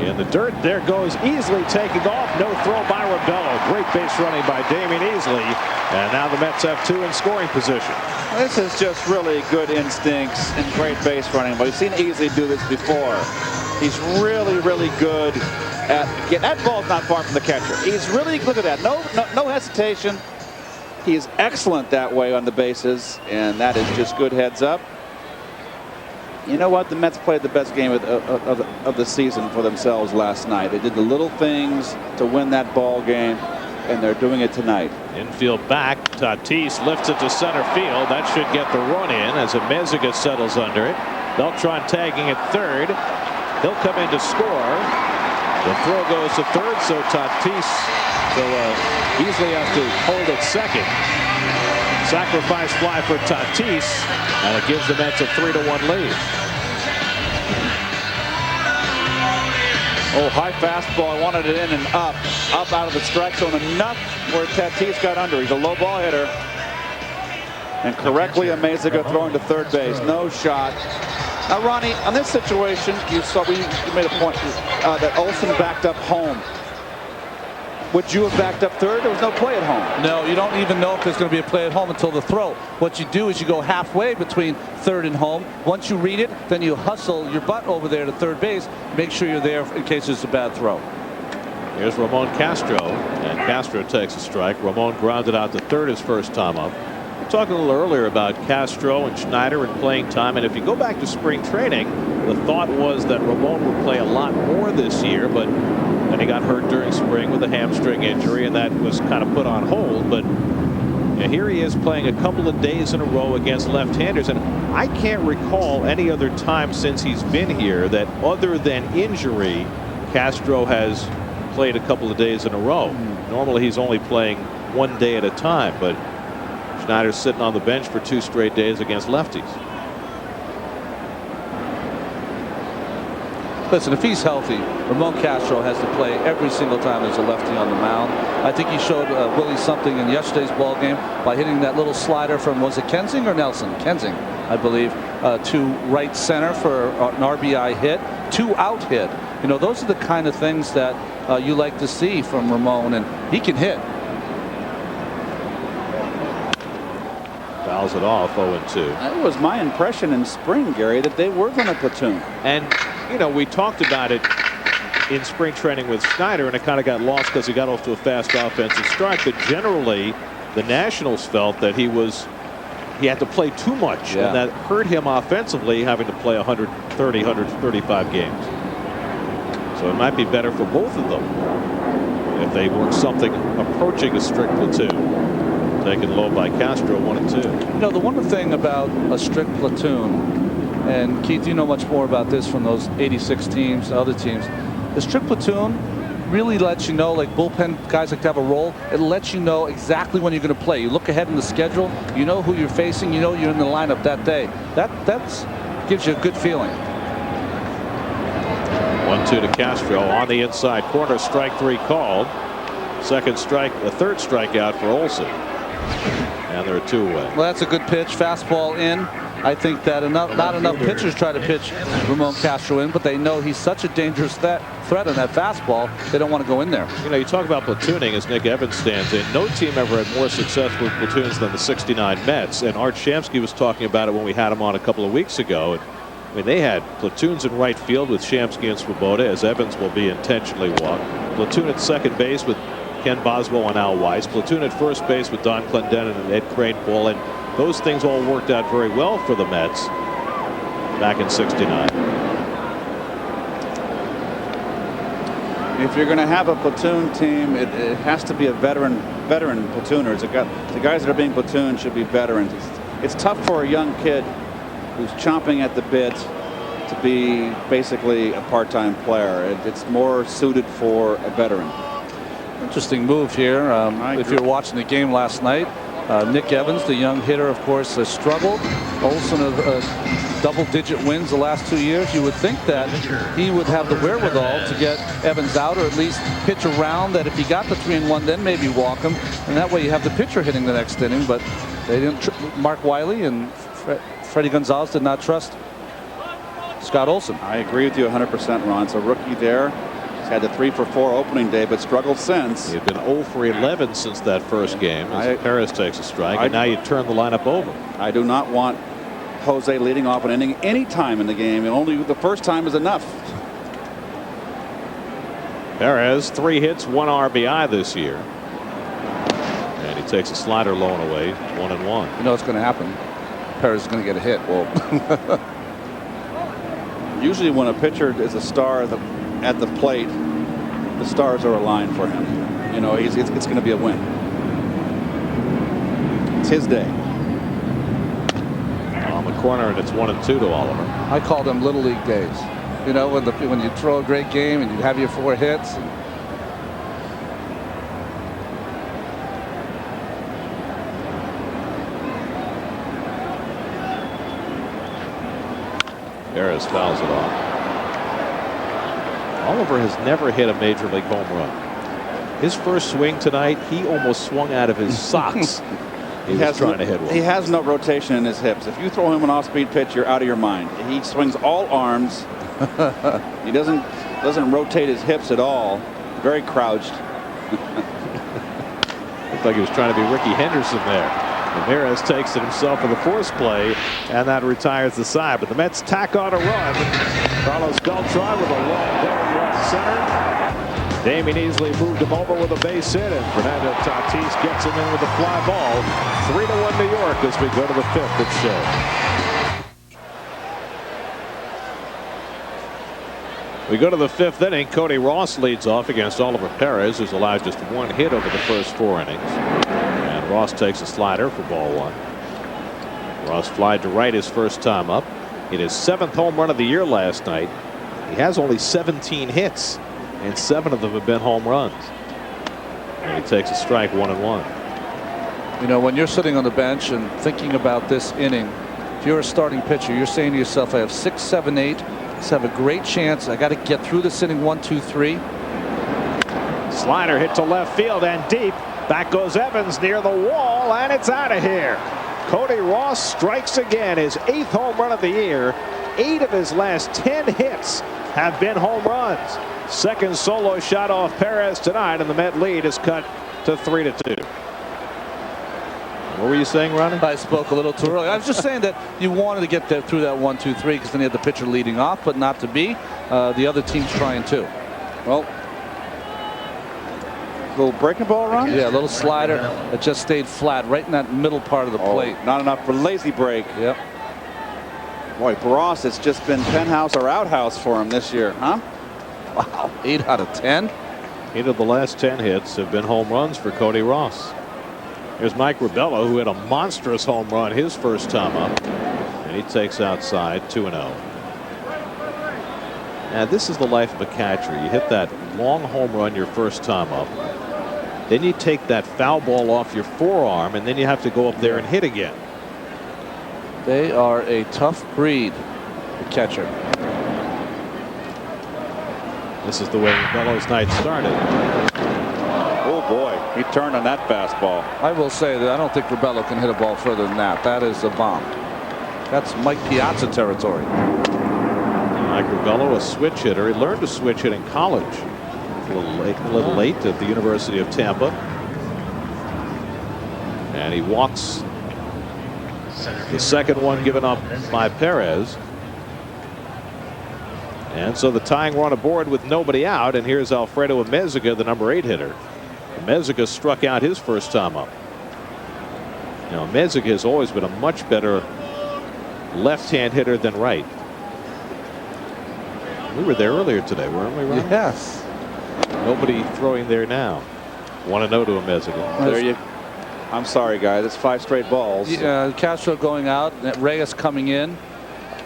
In the dirt, there goes Easley taking off. No throw by Rabello. Great base running by Damian Easley. And now the Mets have 2 in scoring position. This is just really good instincts and great base running. But we've seen Easley do this before. He's really, really good at that ball's not far from the catcher. He's really good at that. No hesitation. He is excellent that way on the bases, and that is just good heads up. You know what? The Mets played the best game of the season for themselves last night. They did the little things to win that ball game, and they're doing it tonight. Infield back. Tatis lifts it to center field. That should get the run in as Meziga settles under it. Beltran tagging at third. He'll come in to score. The throw goes to third, so Tatis easily has to hold at second. Sacrifice fly for Tatis, and it gives the Mets a 3-1 lead. Oh, high fastball. I wanted it in and up out of the strike zone enough where Tatis got under. He's a low ball hitter. And correctly, Meziga throwing to third base. No shot. Now, Ronnie, on this situation, you made a point that Olsen backed up home. Would you have backed up third? There was no play at home. No, you don't even know if there's going to be a play at home until the throw. What you do is you go halfway between third and home. Once you read it, then you hustle your butt over there to third base. Make sure you're there in case there's a bad throw. Here's Ramon Castro, and Castro takes a strike. Ramon grounded out to third his first time up. We talked a little earlier about Castro and Schneider and playing time, and if you go back to spring training, the thought was that Ramon would play a lot more this year, but then he got hurt during spring with a hamstring injury, and that was kind of put on hold. But here he is playing a couple of days in a row against left-handers, and I can't recall any other time since he's been here that, other than injury, Castro has played a couple of days in a row. Normally he's only playing 1 day at a time, but Schneider's sitting on the bench for 2 straight days against lefties. Listen, if he's healthy, Ramon Castro has to play every single time there's a lefty on the mound. I think he showed Willie something in yesterday's ball game by hitting that little slider from, was it Kensing or Nelson? Kensing, I believe, to right center for an RBI hit, 2-out hit. You know, those are the kind of things that you like to see from Ramon, and he can hit. Fouls it off, 0-2. That was my impression in spring, Gary, that they were going to platoon. And, you know, we talked about it in spring training with Schneider, and it kind of got lost because he got off to a fast offensive strike. But generally, the Nationals felt that he was he had to play too much, and that hurt him offensively, having to play 130, 135 games. So it might be better for both of them if they work something approaching a strict platoon. Taken low by Castro, 1-2. You know, the one thing about a strict platoon, and Keith, you know much more about this from those 86 teams, other teams. The strict platoon really lets you know, like bullpen guys like to have a role. It lets you know exactly when you're going to play. You look ahead in the schedule, you know who you're facing, you know you're in the lineup that day. That gives you a good feeling. 1-2 to Castro on the inside corner. Strike 3 called. Second strike, the third strikeout for Olson. And they're 2 away. Well, that's a good pitch. Fastball in. I think that not enough pitchers try to pitch Ramon Castro in, but they know he's such a dangerous threat on that fastball. They don't want to go in there. You know, you talk about platooning as Nick Evans stands in. No team ever had more success with platoons than the '69 Mets. And Art Shamsky was talking about it when we had him on a couple of weeks ago. And, I mean, they had platoons in right field with Shamsky and Swoboda, as Evans will be intentionally walked. Platoon at second base with Ken Boswell and Al Weiss. Platoon at first base with Don Clendenin and Ed Kranepool. And those things all worked out very well for the Mets back in '69. If you're going to have a platoon team, it has to be a veteran platooners. The guys that are being platooned should be veterans. It's tough for a young kid who's chomping at the bit to be basically a part-time player. It's more suited for a veteran. Interesting move here. If you're watching the game last night, Nick Evans, the young hitter, of course, has struggled. Olson of double-digit wins the last 2 years. You would think that he would have the wherewithal to get Evans out, or at least pitch around that. If he got the 3-1, then maybe walk him, and that way you have the pitcher hitting the next inning. But they didn't. Mark Wiley and Freddie Gonzalez did not trust Scott Olson. I agree with you 100%, Ron. It's a rookie there. He's had the 3-for-4 opening day, but struggled since. He's been 0 for 11 since that first game. As Perez takes a strike, and now you turn the lineup over. I do not want Jose leading off an inning any time in the game, and only the first time is enough. Perez, 3 hits, 1 RBI this year. And he takes a slider low and away, 1-1. You know what's going to happen. Perez is going to get a hit. Well, usually when a pitcher is a star at the plate, the stars are aligned for him. You know, it's going to be a win. It's his day. On the corner, and it's 1-2 to Oliver. I call them little league days. You know, when you throw a great game and you have your 4 hits. Perez fouls it off. Oliver has never hit a major league home run. His first swing tonight, he almost swung out of his socks. He was trying to hit one. He has no rotation in his hips. If you throw him an off-speed pitch, you're out of your mind. He swings all arms. He doesn't rotate his hips at all. Very crouched. Looked like he was trying to be Ricky Henderson there. Ramirez takes it himself for the force play, and that retires the side. But the Mets tack on a run. Carlos Beltran with a long down right center. Damien Easley moved him over with a base hit, and Fernando Tatis gets him in with a fly ball. 3-1 New York as we go to the 5th at Shea. We go to the 5th inning. Cody Ross leads off against Oliver Perez, who's allowed just 1 hit over the first 4 innings. And Ross takes a slider for ball 1. Ross flied to right his first time up. Hit his 7th home run of the year last night. He has only 17 hits, and 7 of them have been home runs. And he takes a strike, 1-1. You know, when you're sitting on the bench and thinking about this inning, if you're a starting pitcher, you're saying to yourself, I have 6, 7, 8. Let's have a great chance. I got to get through this inning 1, 2, 3. Slider hit to left field and deep. Back goes Evans near the wall, and it's out of here. Cody Ross strikes again, his 8th home run of the year. 8 of his last 10 hits have been home runs. Second solo shot off Perez tonight, and the Met lead is cut to 3-2. What were you saying, Ronnie? I spoke a little too early. I was just saying that you wanted to get through that 1, 2, 3 because then you had the pitcher leading off, but not to be. The other team's trying too. Well, Little breaking ball run? Yeah, a little slider that just stayed flat right in that middle part of the plate. Not enough for lazy break. Yep. Boy, Perez, it's just been penthouse or outhouse for him this year, huh? Wow, 8 out of 10. 8 of the last 10 hits have been home runs for Cody Ross. Here's Mike Rubello, who had a monstrous home run his first time up. And he takes outside 2-0. Now, this is the life of a catcher. You hit that long home run your first time up. Then you take that foul ball off your forearm, and then you have to go up there and hit again. They are a tough breed, the catcher. This is the way Rubello's night started. Oh boy, he turned on that fastball. I will say that I don't think Rubello can hit a ball further than that. That is a bomb. That's Mike Piazza territory. Mike Rubello, a switch hitter. He learned to switch hit in college. A little late at the University of Tampa. And he walks the second one given up by Perez. And so the tying run aboard with nobody out. And here's Alfredo Amezaga, the number 8 hitter. Amezaga struck out his first time up. Now, Amezaga has always been a much better left-hand hitter than right. We were there earlier today, weren't we, Ron? Yes. Nobody throwing there now. 1-0 to Amezaga. There you. I'm sorry, guys. It's 5 straight balls. Castro going out. Reyes coming in.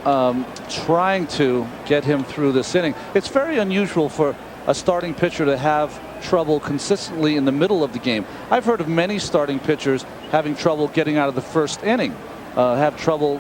Trying to get him through this inning. It's very unusual for a starting pitcher to have trouble consistently in the middle of the game. I've heard of many starting pitchers having trouble getting out of the first inning, have trouble,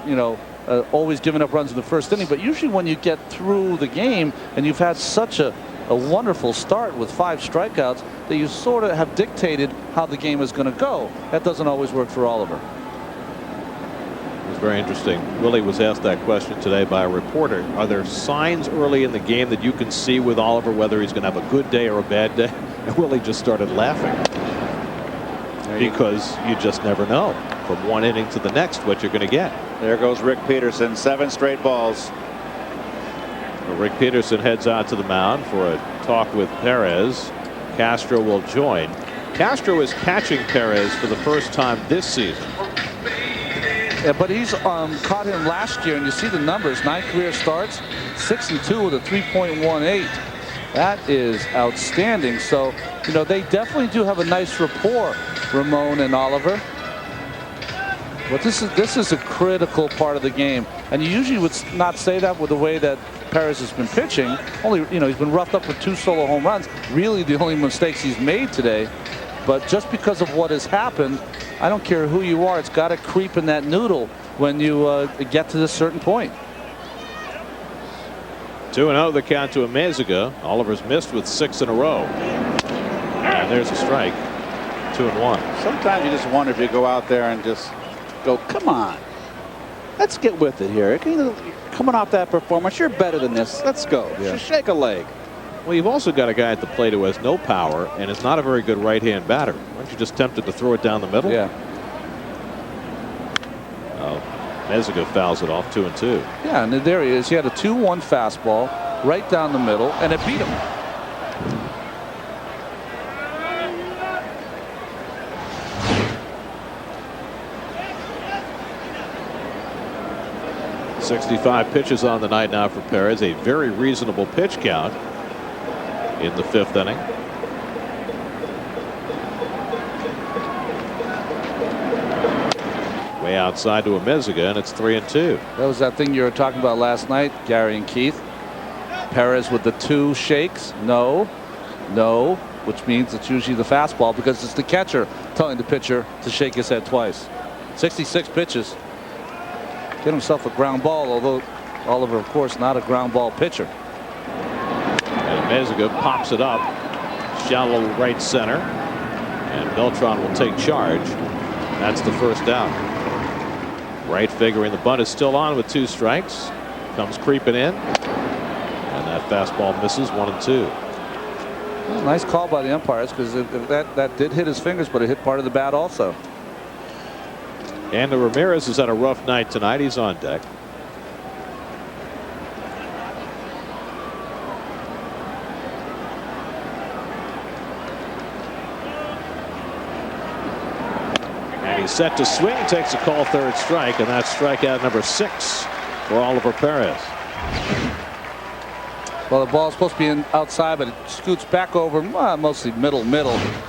always giving up runs in the first inning. But usually when you get through the game and you've had such a wonderful start with 5 strikeouts, that you sort of have dictated how the game is going to go. That doesn't always work for Oliver. It was very interesting. Willie was asked that question today by a reporter. Are there signs early in the game that you can see with Oliver whether he's going to have a good day or a bad day? And Willie just started laughing. Because you just never know from one inning to the next what you're going to get. There goes Rick Peterson. 7 straight balls. Well, Rick Peterson heads out to the mound for a talk with Perez. Castro will join. Castro is catching Perez for the first time this season. Yeah, but he's caught him last year, and you see the numbers. 9 career starts, 6-2 with a 3.18. That is outstanding. So, they definitely do have a nice rapport, Ramon and Oliver. But this is a critical part of the game, and you usually would not say that with the way that Perez has been pitching. Only, he's been roughed up with 2 solo home runs. Really, the only mistakes he's made today. But just because of what has happened, I don't care who you are, it's got to creep in that noodle when you get to this certain point. 2-0 the count to Amezaga. Oliver's missed with 6 in a row. And there's a strike. 2-1. Sometimes you just wonder if you go out there and just go, come on, let's get with it here. Coming off that performance, you're better than this. Let's go. Yeah. Just shake a leg. Well, you've also got a guy at the plate who has no power and is not a very good right-hand batter. Aren't you just tempted to throw it down the middle? Yeah. Oh, Amezaga fouls it off 2-2. Yeah, and there he is. He had a 2-1 fastball right down the middle, and it beat him. .65 pitches on the night now for Perez. A very reasonable pitch count in the 5th inning. Way outside to Amezaga, and it's 3-2. That was that thing you were talking about last night, Gary and Keith. Perez with the 2 shakes. No, which means it's usually the fastball because it's the catcher telling the pitcher to shake his head twice. 66 pitches. Get himself a ground ball, although Oliver, of course, not a ground ball pitcher. And Amezaga pops it up. Shallow right center. And Beltran will take charge. That's the first out. Right figuring the bunt is still on with 2 strikes. Comes creeping in. And that fastball misses 1-2. Well, nice call by the umpires because that did hit his fingers, but it hit part of the bat also. And Ramirez has had a rough night tonight. He's on deck. set to swing, takes a call, third strike, and that's strikeout number 6 for Oliver Perez. Well, the ball's supposed to be outside, but it scoots back over, mostly middle.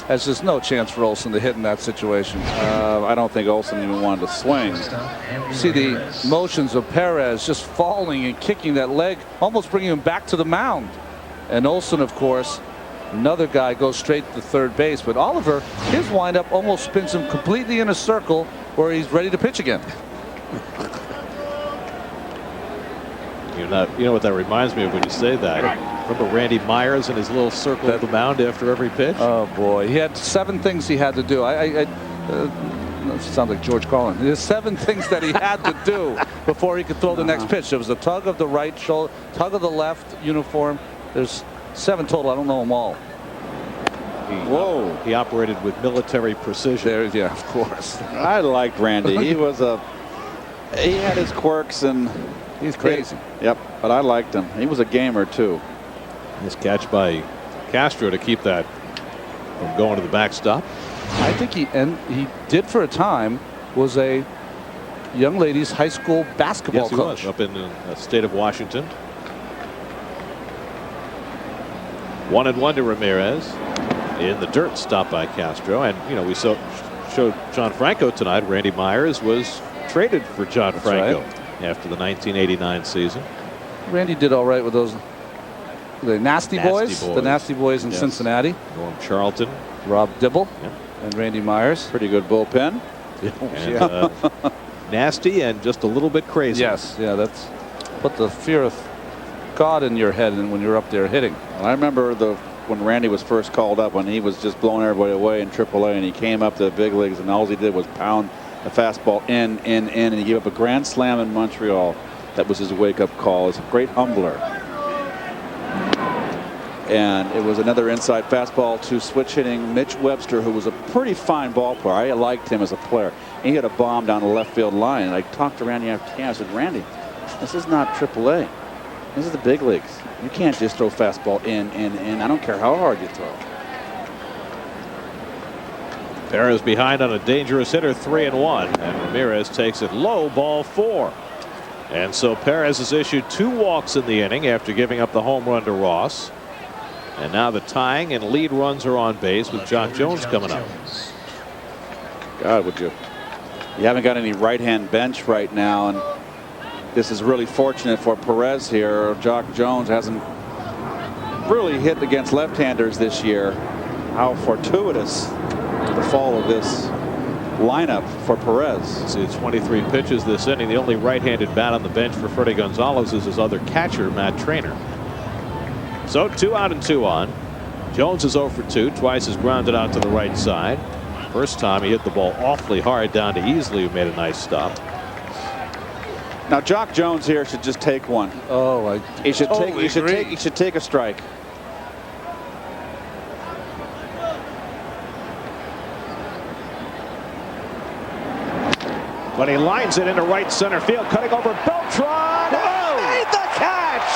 There's just no chance for Olson to hit in that situation. I don't think Olson even wanted to swing. See the motions of Perez just falling and kicking that leg, almost bringing him back to the mound. And Olson, of course, another guy, goes straight to third base. But Oliver, his windup almost spins him completely in a circle where he's ready to pitch again. You know what that reminds me of when you say that? Remember Randy Myers and his little circle of the mound after every pitch? Oh boy, he had 7 things he had to do. It sounds like George Carlin. There's 7 things that he had to do before he could throw the next pitch. There was a tug of the right shoulder, tug of the left uniform. There's 7 total. I don't know them all. He operated with military precision. Yeah, of course. I liked Randy. He had his quirks and he's crazy. Yep, but I liked him. He was a gamer too. Nice catch by Castro to keep that from going to the backstop. I think he did for a time was a young ladies high school basketball coach. Was, up in the state of Washington. 1-1 to Ramirez. In the dirt, stopped by Castro. And we showed John Franco tonight. Randy Myers was traded for John Franco after the 1989 season. Randy did all right with those. The Nasty Boys. The Nasty Boys in Cincinnati. Norm Charlton. Rob Dibble. And Randy Myers. Pretty good bullpen. And, nasty and just a little bit crazy. Yes. Yeah, that's put the fear of God in your head and when you're up there hitting. Well, I remember when Randy was first called up, when he was just blowing everybody away in AAA, and he came up to the big leagues, and all he did was pound the fastball in, and he gave up a grand slam in Montreal. That was his wake-up call. It's a great humbler. And it was another inside fastball to switch hitting Mitch Webster, who was a pretty fine ball player. I liked him as a player. He hit a bomb down the left field line, and I talked to Randy after the game. I said, Randy, this is not AAA. This is the big leagues. You can't just throw fastball in. I don't care how hard you throw. Perez behind on a dangerous hitter, 3-1, and Ramirez takes it low, ball 4. And so Perez has issued 2 walks in the inning after giving up the home run to Ross. And now the tying and lead runs are on base with Jock Jones coming up. God, would you? You haven't got any right-hand bench right now, and this is really fortunate for Perez here. Jock Jones hasn't really hit against left-handers this year. How fortuitous the fall of this lineup for Perez. See, 23 pitches this inning. The only right-handed bat on the bench for Freddie Gonzalez is his other catcher, Matt Trainer. So 2 out and 2 on. Jones is 0 for 2. Twice has grounded out to the right side. First time he hit the ball awfully hard down to Easley, who made a nice stop. Now Jock Jones here should just take one. Oh, he should take a strike. But he lines it into right center field, cutting over Beltran. Oh! Made the catch.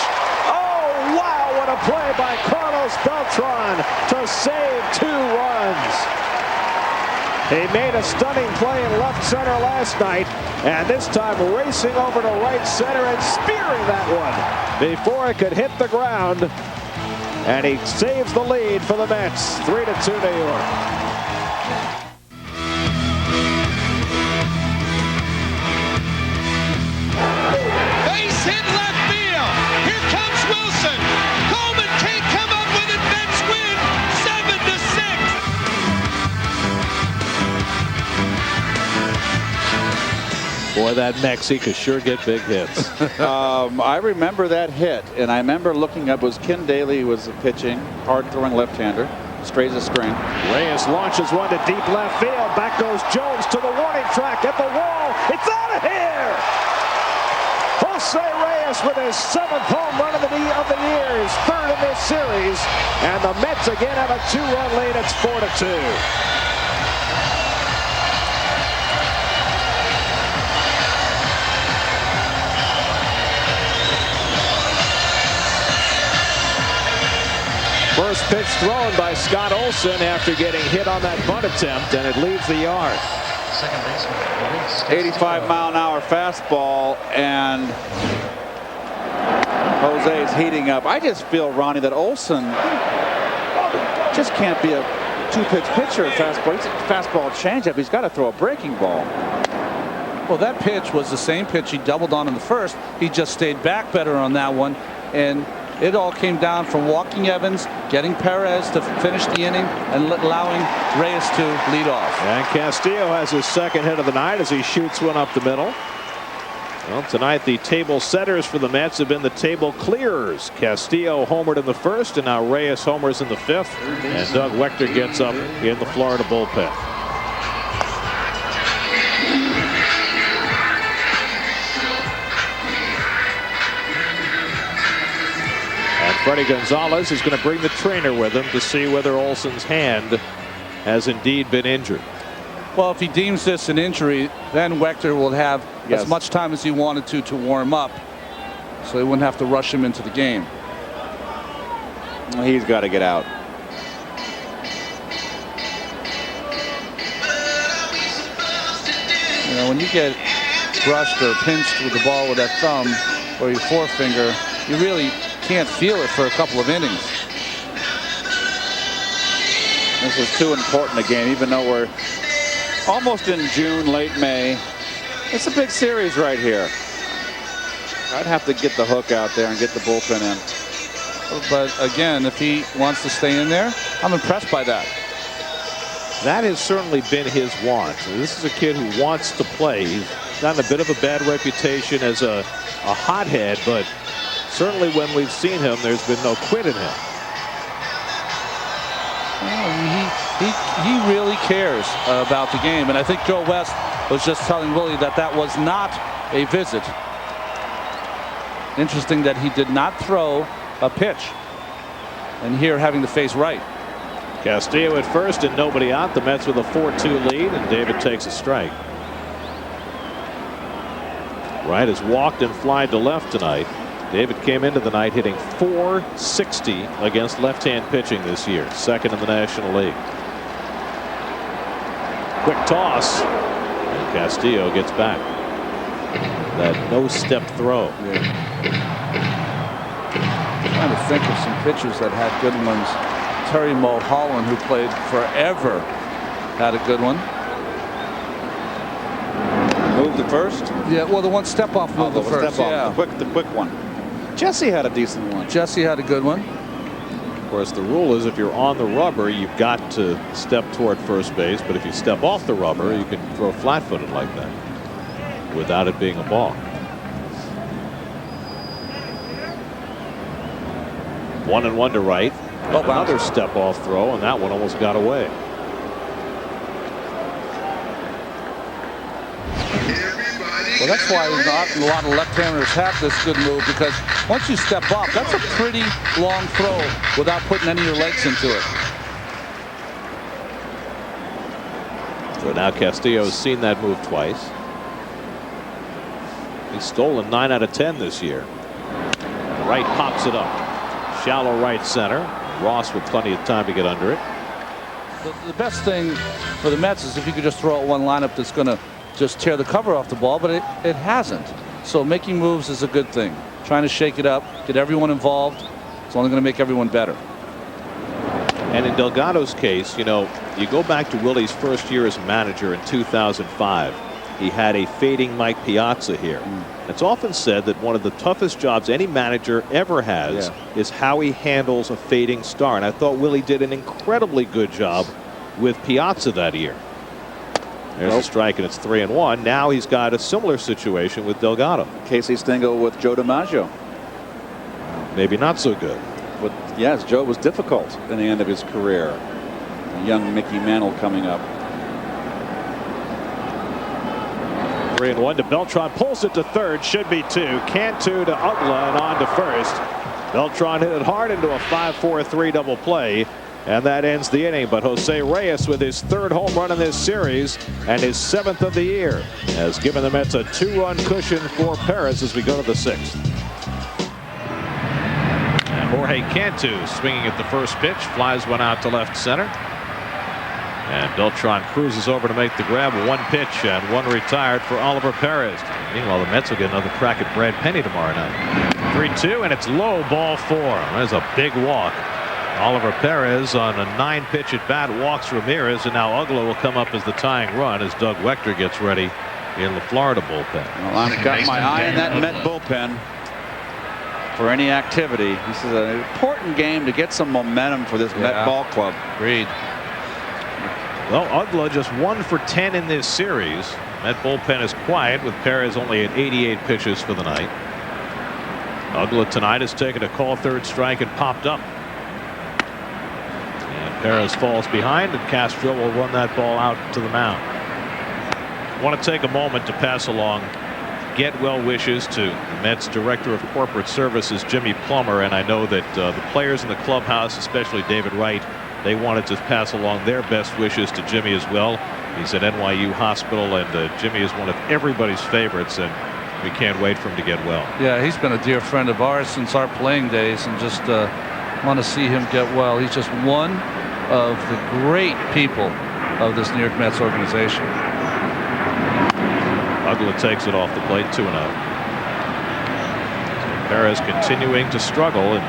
Oh wow! What a play by Carlos Beltran to save 2 runs. He made a stunning play in left center last night, and this time racing over to right center and spearing that one before it could hit the ground. And he saves the lead for the Mets, 3-2 New York. Base hit left field. Here comes Wilson. Coleman can't come up with it. Mets win 7-6. Boy, that Mexica sure get big hits. I remember that hit, and I remember looking up. It was Ken Daly who was pitching, hard-throwing left-hander, straight as a string. Reyes launches one to deep left field. Back goes Jones to the warning track at the wall. It's out of here. Jose Reyes with his 7th home run of the year, his 3rd in this series, and the Mets again have a 2-run lead. It's 4-2. First pitch thrown by Scott Olson after getting hit on that bunt attempt, and it leaves the yard. Second baseman, Luis 85-mile-an-hour fastball, and Jose is heating up. I just feel, Ronnie, that Olson just can't be a two-pitch pitcher. Fastball changeup. He's got to throw a breaking ball. Well, that pitch was the same pitch he doubled on in the first. He just stayed back better on that one, and it all came down from walking Evans, getting Perez to finish the inning, and allowing Reyes to lead off. And Castillo has his second hit of the night as he shoots one up the middle. Well, tonight the table setters for the Mets have been the table clearers. Castillo homered in the first, and now Reyes homers in the fifth, and Doug Wechter gets up in the Florida bullpen. Freddie Gonzalez is going to bring the trainer with him to see whether Olson's hand has indeed been injured. Well, if he deems this an injury, then Wechter will have as much time as he wanted to warm up, so he wouldn't have to rush him into the game. He's got to get out. You know, when you get brushed or pinched with the ball with that thumb or your forefinger, you really can't feel it for a couple of innings. This is too important a game, even though we're almost in June, late May. It's a big series right here. I'd have to get the hook out there and get the bullpen in. But again, if he wants to stay in there, I'm impressed by that. That has certainly been his want. This is a kid who wants to play. He's gotten a bit of a bad reputation as a hothead, but certainly when we've seen him, there's been no quit in him. He really cares about the game, and I think Joe West was just telling Willie that that was not a visit. Interesting that he did not throw a pitch, and here having to face Wright. Castillo at first and nobody out. The Mets with a 4-2 lead, and David takes a strike. Wright has walked and flied to left tonight. David came into the night hitting .460 against left-hand pitching this year, second in the National League. Quick toss, and Castillo gets back. That no-step throw. Trying to think of some pitchers that had good ones. Terry Mulholland, who played forever, had a good one. Moved the first? Yeah, well, the one step-off move the first. Step off, Yeah. the quick one. Jesse had a decent one. Jesse had a good one. Of course, the rule is if you're on the rubber, you've got to step toward first base. But if you step off the rubber, you can throw flat-footed like that without it being a ball. 1-1 to right. Oh, another step-off throw, and that one almost got away. Well, that's why not a lot of left-handers have this good move, because once you step off, that's a pretty long throw without putting any of your legs into it. So now Castillo has seen that move twice. He's stolen 9 out of 10 this year. Right pops it up. Shallow right center. Ross with plenty of time to get under it. The best thing for the Mets is if you could just throw out one lineup that's going to just tear the cover off the ball, but it hasn't. So making moves is a good thing. Trying to shake it up, get everyone involved. It's only going to make everyone better. And in Delgado's case, you know, you go back to Willie's first year as manager in 2005. He had a fading Mike Piazza here. It's often said that one of the toughest jobs any manager ever has is how he handles a fading star. And I thought Willie did an incredibly good job with Piazza that year. There's a strike, and it's 3-1. Now he's got a similar situation with Delgado. Casey Stengel with Joe DiMaggio. Maybe not so good. But yes, Joe was difficult in the end of his career. A young Mickey Mantle coming up. 3-1 to Beltran, pulls it to third, should be 2. Cantu to Ugla and on to first. Beltran hit it hard into a 5-4-3 double play, and that ends the inning. But Jose Reyes, with his 3rd home run in this series and his 7th of the year, has given the Mets a 2-run cushion for Perez as we go to the 6th. And Jorge Cantu swinging at the first pitch, flies one out to left center. And Beltran cruises over to make the grab. One pitch and one retired for Oliver Perez. Meanwhile, the Mets will get another crack at Brad Penny tomorrow night. 3-2, and it's low, ball 4. There's a big walk. Oliver Perez on a 9-pitch at bat walks Ramirez, and now Ugla will come up as the tying run as Doug Wechter gets ready in the Florida bullpen. Well, I've got my eye on that Met bullpen for any activity. This is an important game to get some momentum for this Met ball club. Agreed. Well, Ugla just 1 for 10 in this series. Met bullpen is quiet with Perez only at 88 pitches for the night. Ugla tonight has taken a call third strike and popped up. And Perez falls behind, and Castro will run that ball out to the mound. I want to take a moment to pass along get well wishes to Mets Director of Corporate Services Jimmy Plummer, and I know that the players in the clubhouse, especially David Wright, they wanted to pass along their best wishes to Jimmy as well. He's at NYU Hospital, and Jimmy is one of everybody's favorites, and we can't wait for him to get well. Yeah, he's been a dear friend of ours since our playing days, and just want to see him get well. He's just one of the great people of this New York Mets organization. Ugla takes it off the plate, 2-0. So Perez continuing to struggle, and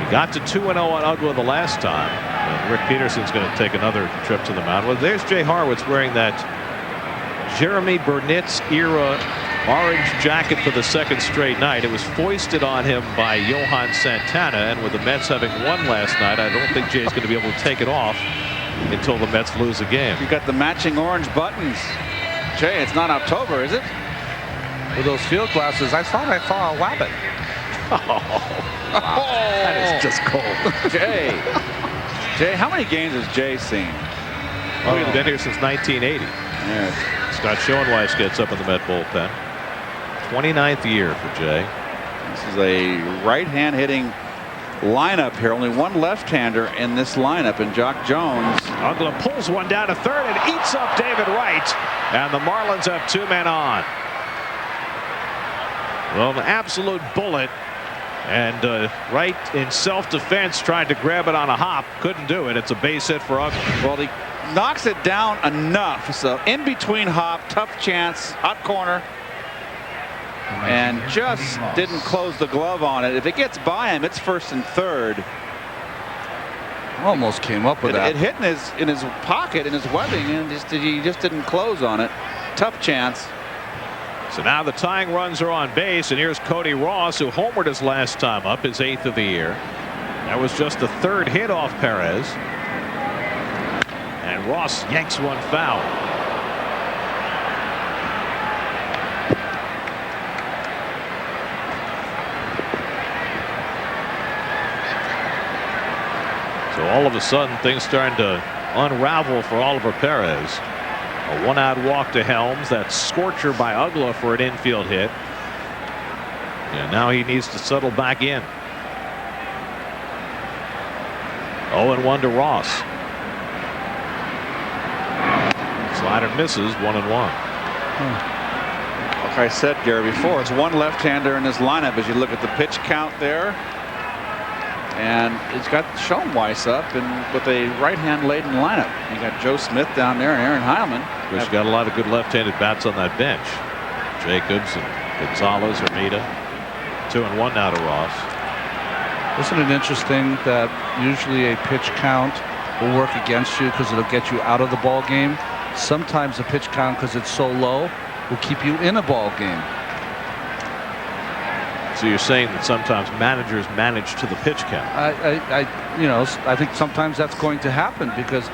he got to 2-0 on Ugla the last time. And Rick Peterson's going to take another trip to the mound. Well, there's Jay Harwitz wearing that Jeremy Burnett's era orange jacket for the second straight night. It was foisted on him by Johan Santana, and with the Mets having won last night, I don't think Jay's going to be able to take it off until the Mets lose a game. You got the matching orange buttons. Jay, it's not October, is it? With those field glasses, I thought I saw a rabbit. That is just cold. Jay, how many games has Jay seen? Well, he's been here since 1980. Yeah. Scott Schoenweiss gets up in the Met bullpen. 29th year for Jay. This is a right-hand hitting lineup here. Only one left-hander in this lineup, and Jock Jones. Ugla pulls one down to third and eats up David Wright, and the Marlins have 2 men on. Well, an absolute bullet, and Wright in self-defense tried to grab it on a hop, couldn't do it. It's a base hit for Ugla. Well, he knocks it down enough, so in between hop, tough chance, hot corner, and just didn't close the glove on it. If it gets by him, it's first and third. Almost came up with that. It hit in his pocket, in his webbing, and he just didn't close on it. Tough chance. So now the tying runs are on base, and here's Cody Ross, who homered his last time up, his 8th of the year. That was just the 3rd hit off Perez. And Ross yanks one foul. So all of a sudden things starting to unravel for Oliver Perez. A 1-out walk to Helms. That scorcher by Ugla for an infield hit. And now he needs to settle back in. 0-1 to Ross. Slider misses, 1-1. Like I said, Gary, before, it's one left-hander in this lineup as you look at the pitch count there. And it's got Schoenweiss up and with a right-hand laden lineup. You got Joe Smith down there and Aaron Heilman. Which got a lot of good left-handed bats on that bench. Jacobs and Gonzalez, Hermida. 2-1 now to Ross. Isn't it interesting that usually a pitch count will work against you because it'll get you out of the ball game? Sometimes a pitch count, because it's so low, will keep you in a ball game. So you're saying that sometimes managers manage to the pitch count? I think sometimes that's going to happen because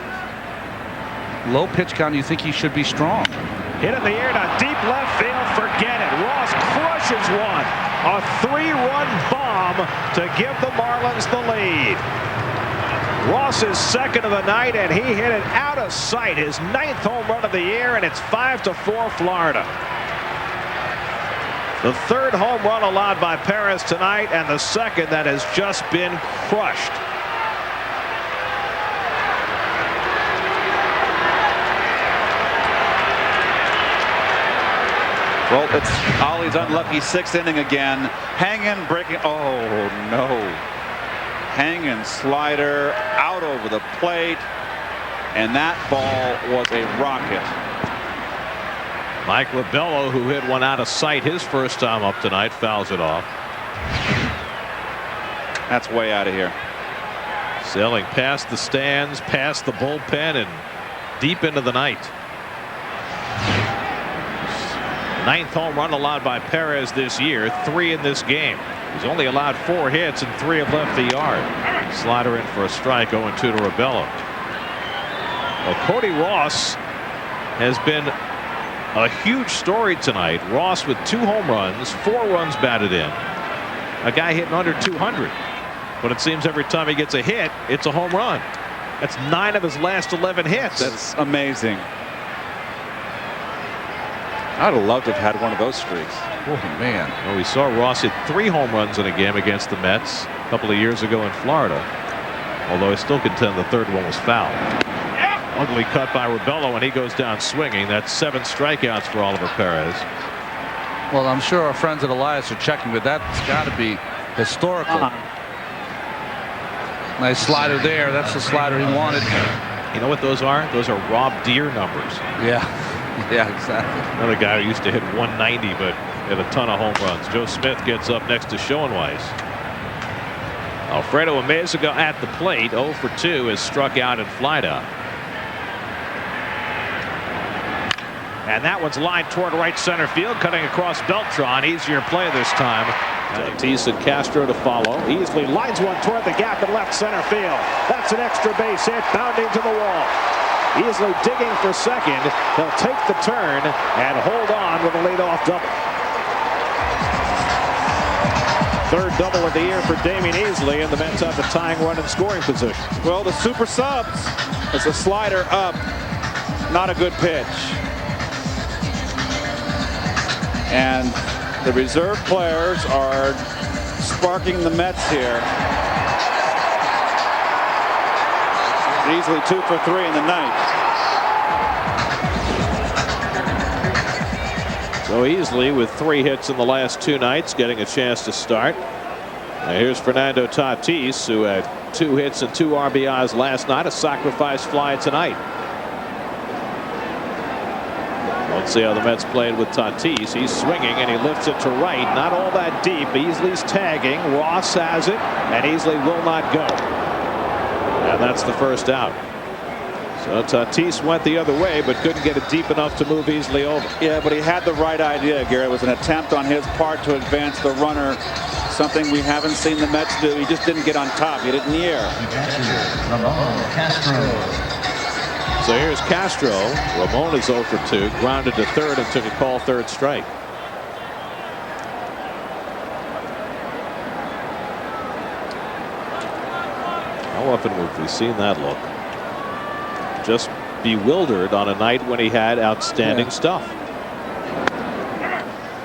low pitch count, you think he should be strong. Hit in the air to deep left field. Forget it. Ross crushes one. A 3-run bomb to give the Marlins the lead. Ross is 2nd of the night, and he hit it out of sight. His 9th home run of the year, and it's 5-4 Florida. The 3rd home run allowed by Perez tonight, and the 2nd that has just been crushed. Well, it's Ollie's unlucky 6th inning again. Hanging, breaking. Oh, no. Hanging slider out over the plate. And that ball was a rocket. Mike Rabello, who hit one out of sight his first time up tonight, fouls it off. That's way out of here. Sailing past the stands, past the bullpen, and deep into the night. 9th home run allowed by Perez this year, 3 in this game. He's only allowed 4 hits and 3 have left the yard. Slider in for a strike, 0-2 to Rabello. Well, Cody Ross has been a huge story tonight. Ross with 2 home runs, 4 runs batted in. A guy hitting under 200. But it seems every time he gets a hit, it's a home run. That's 9 of his last 11 hits. That's amazing. I'd have loved to have had one of those streaks. Oh, man. Well, we saw Ross hit 3 home runs in a game against the Mets a couple of years ago in Florida. Although I still contend the 3rd one was foul. Ugly cut by Rabello, and he goes down swinging. That's 7 strikeouts for Oliver Perez. Well, I'm sure our friends at Elias are checking, but that's got to be historical. Nice slider there. That's the slider he wanted. You know what those are? Those are Rob Deere numbers. Yeah. Yeah, exactly. Another guy who used to hit 190 but hit a ton of home runs. Joe Smith gets up next to Schoenweiss. Alfredo Amezaga at the plate, 0 for 2, is struck out and flied out. And that one's lined toward right center field, cutting across Beltran. Easier play this time. Tatis and Castro to follow. Easily lines one toward the gap in left center field. That's an extra base hit, bounding to the wall. Easily digging for second. He'll take the turn and hold on with a leadoff double. 3rd double of the year for Damian Easley, and the Mets have the tying run in scoring position. Well, the super subs. It's a slider up. Not a good pitch. And the reserve players are sparking the Mets here. Easily 2 for 3 in the night. So Easley with 3 hits in the last 2 nights, getting a chance to start. Now here's Fernando Tatis, who had 2 hits and 2 RBIs last night, a sacrifice fly tonight. Let's see how the Mets played with Tatis. He's swinging and he lifts it to right. Not all that deep. Easley's tagging. Ross has it, and Easley will not go. And that's the first out. So Tatis went the other way, but couldn't get it deep enough to move Easley over. Yeah, but he had the right idea, Gary. It was an attempt on his part to advance the runner. Something we haven't seen the Mets do. He just didn't get on top. He hit it in the air. So here's Castro. Ramon is 0 for 2, grounded to 3rd and took a call 3rd strike. How often have we seen that look? Just bewildered on a night when he had outstanding stuff.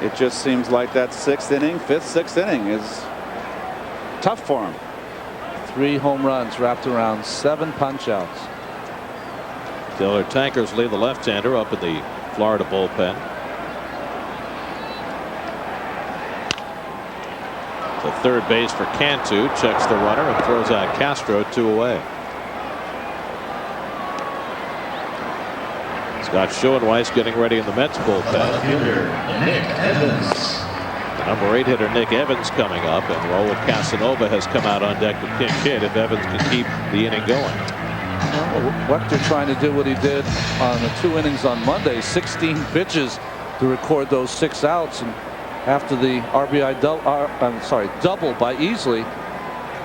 It just seems like that 5th, 6th inning is tough for him. 3 home runs wrapped around 7 punch-outs. Taylor Tankers lead the left-hander up in the Florida bullpen. To 3rd base for Cantu, checks the runner and throws out Castro, 2 away. Scott Schoenweiss getting ready in the Mets bullpen. The number 8 hitter Nick Evans coming up, and Raul Casanova has come out on deck to pinch hit if Evans can keep the inning going. Wechter trying to do what he did on the 2 innings on Monday, 16 pitches to record those 6 outs, and after the RBI double by Easley,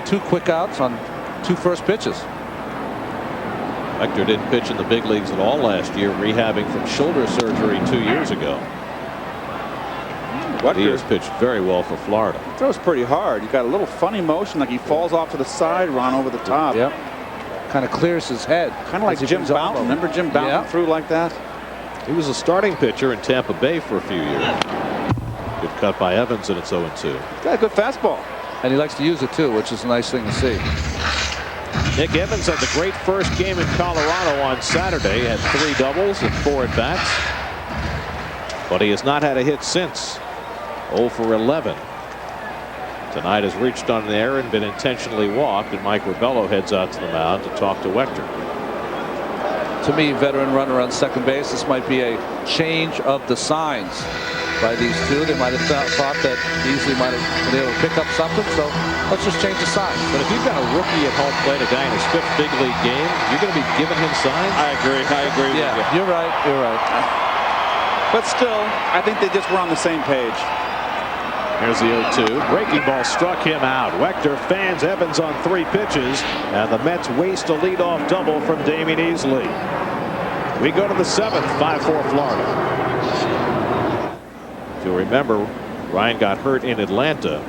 2 quick outs on 2 first pitches. Wechter didn't pitch in the big leagues at all last year, rehabbing from shoulder surgery 2 years ago. He has pitched very well for Florida. He throws pretty hard. He got a little funny motion, like he falls off to the side, run over the top. Yep. Kind of clears his head. Kind of like Jim Bouton. Remember Jim Bouton threw like that? He was a starting pitcher in Tampa Bay for a few years. Good cut by Evans, and it's 0-2. Got a good fastball. And he likes to use it too, which is a nice thing to see. Nick Evans had the great first game in Colorado on Saturday. Had 3 doubles and 4 at-bats. But he has not had a hit since. 0 for 11. Tonight has reached on an error and been intentionally walked, and Mike Rabello heads out to the mound to talk to Wechter. to me, veteran runner on second base. This might be a change of the signs by these two. They might have thought that Easley might have been able to pick up something, so let's just change the signs. But if you've got a rookie at home plate, a guy in his 5th big league game, you're going to be giving him signs? I agree with you. You're right. But still, I think they just were on the same page. Here's the 0-2. Breaking ball struck him out. Wechter fans Evans on 3 pitches, and the Mets waste a leadoff double from Damian Easley. We go to the 7th, 5-4 Florida. If you'll remember, Ryan got hurt in Atlanta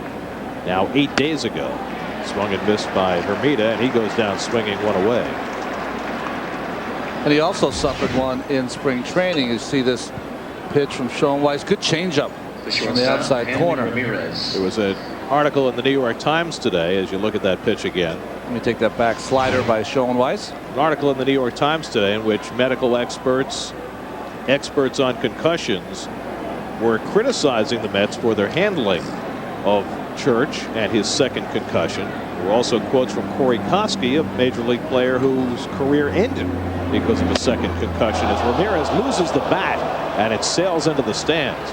now 8 days ago. Swung and missed by Hermida, and he goes down swinging one away. And he also suffered one in spring training. You see this pitch from Sean Weiss. Good changeup on the outside corner. There was an article in the New York Times today as you look at that pitch again. Let me take that back. Slider by Sean Weiss. An article in the New York Times today in which medical experts on concussions were criticizing the Mets for their handling of Church and his second concussion. There were also quotes from Corey Koski, a major league player whose career ended because of a second concussion, as Ramirez loses the bat and it sails into the stands.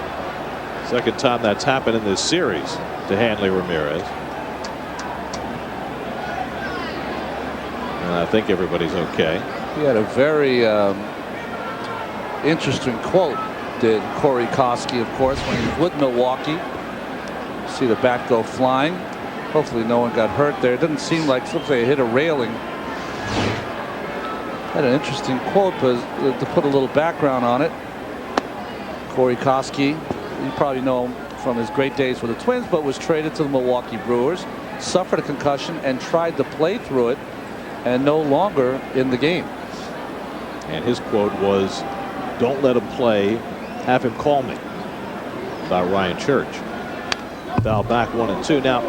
Second time that's happened in this series to Hanley Ramirez. And I think everybody's okay. He had a very interesting quote, did Corey Koski, of course, when he was with Milwaukee. See the bat go flying. Hopefully no one got hurt there. It doesn't seem like something hit a railing. Had an interesting quote, but to put a little background on it, Corey Koski, you probably know him from his great days with the Twins, but was traded to the Milwaukee Brewers, suffered a concussion and tried to play through it, and no longer in the game. And his quote was, "Don't let him play, have him call me," about Ryan Church. Foul back 1-2. Now,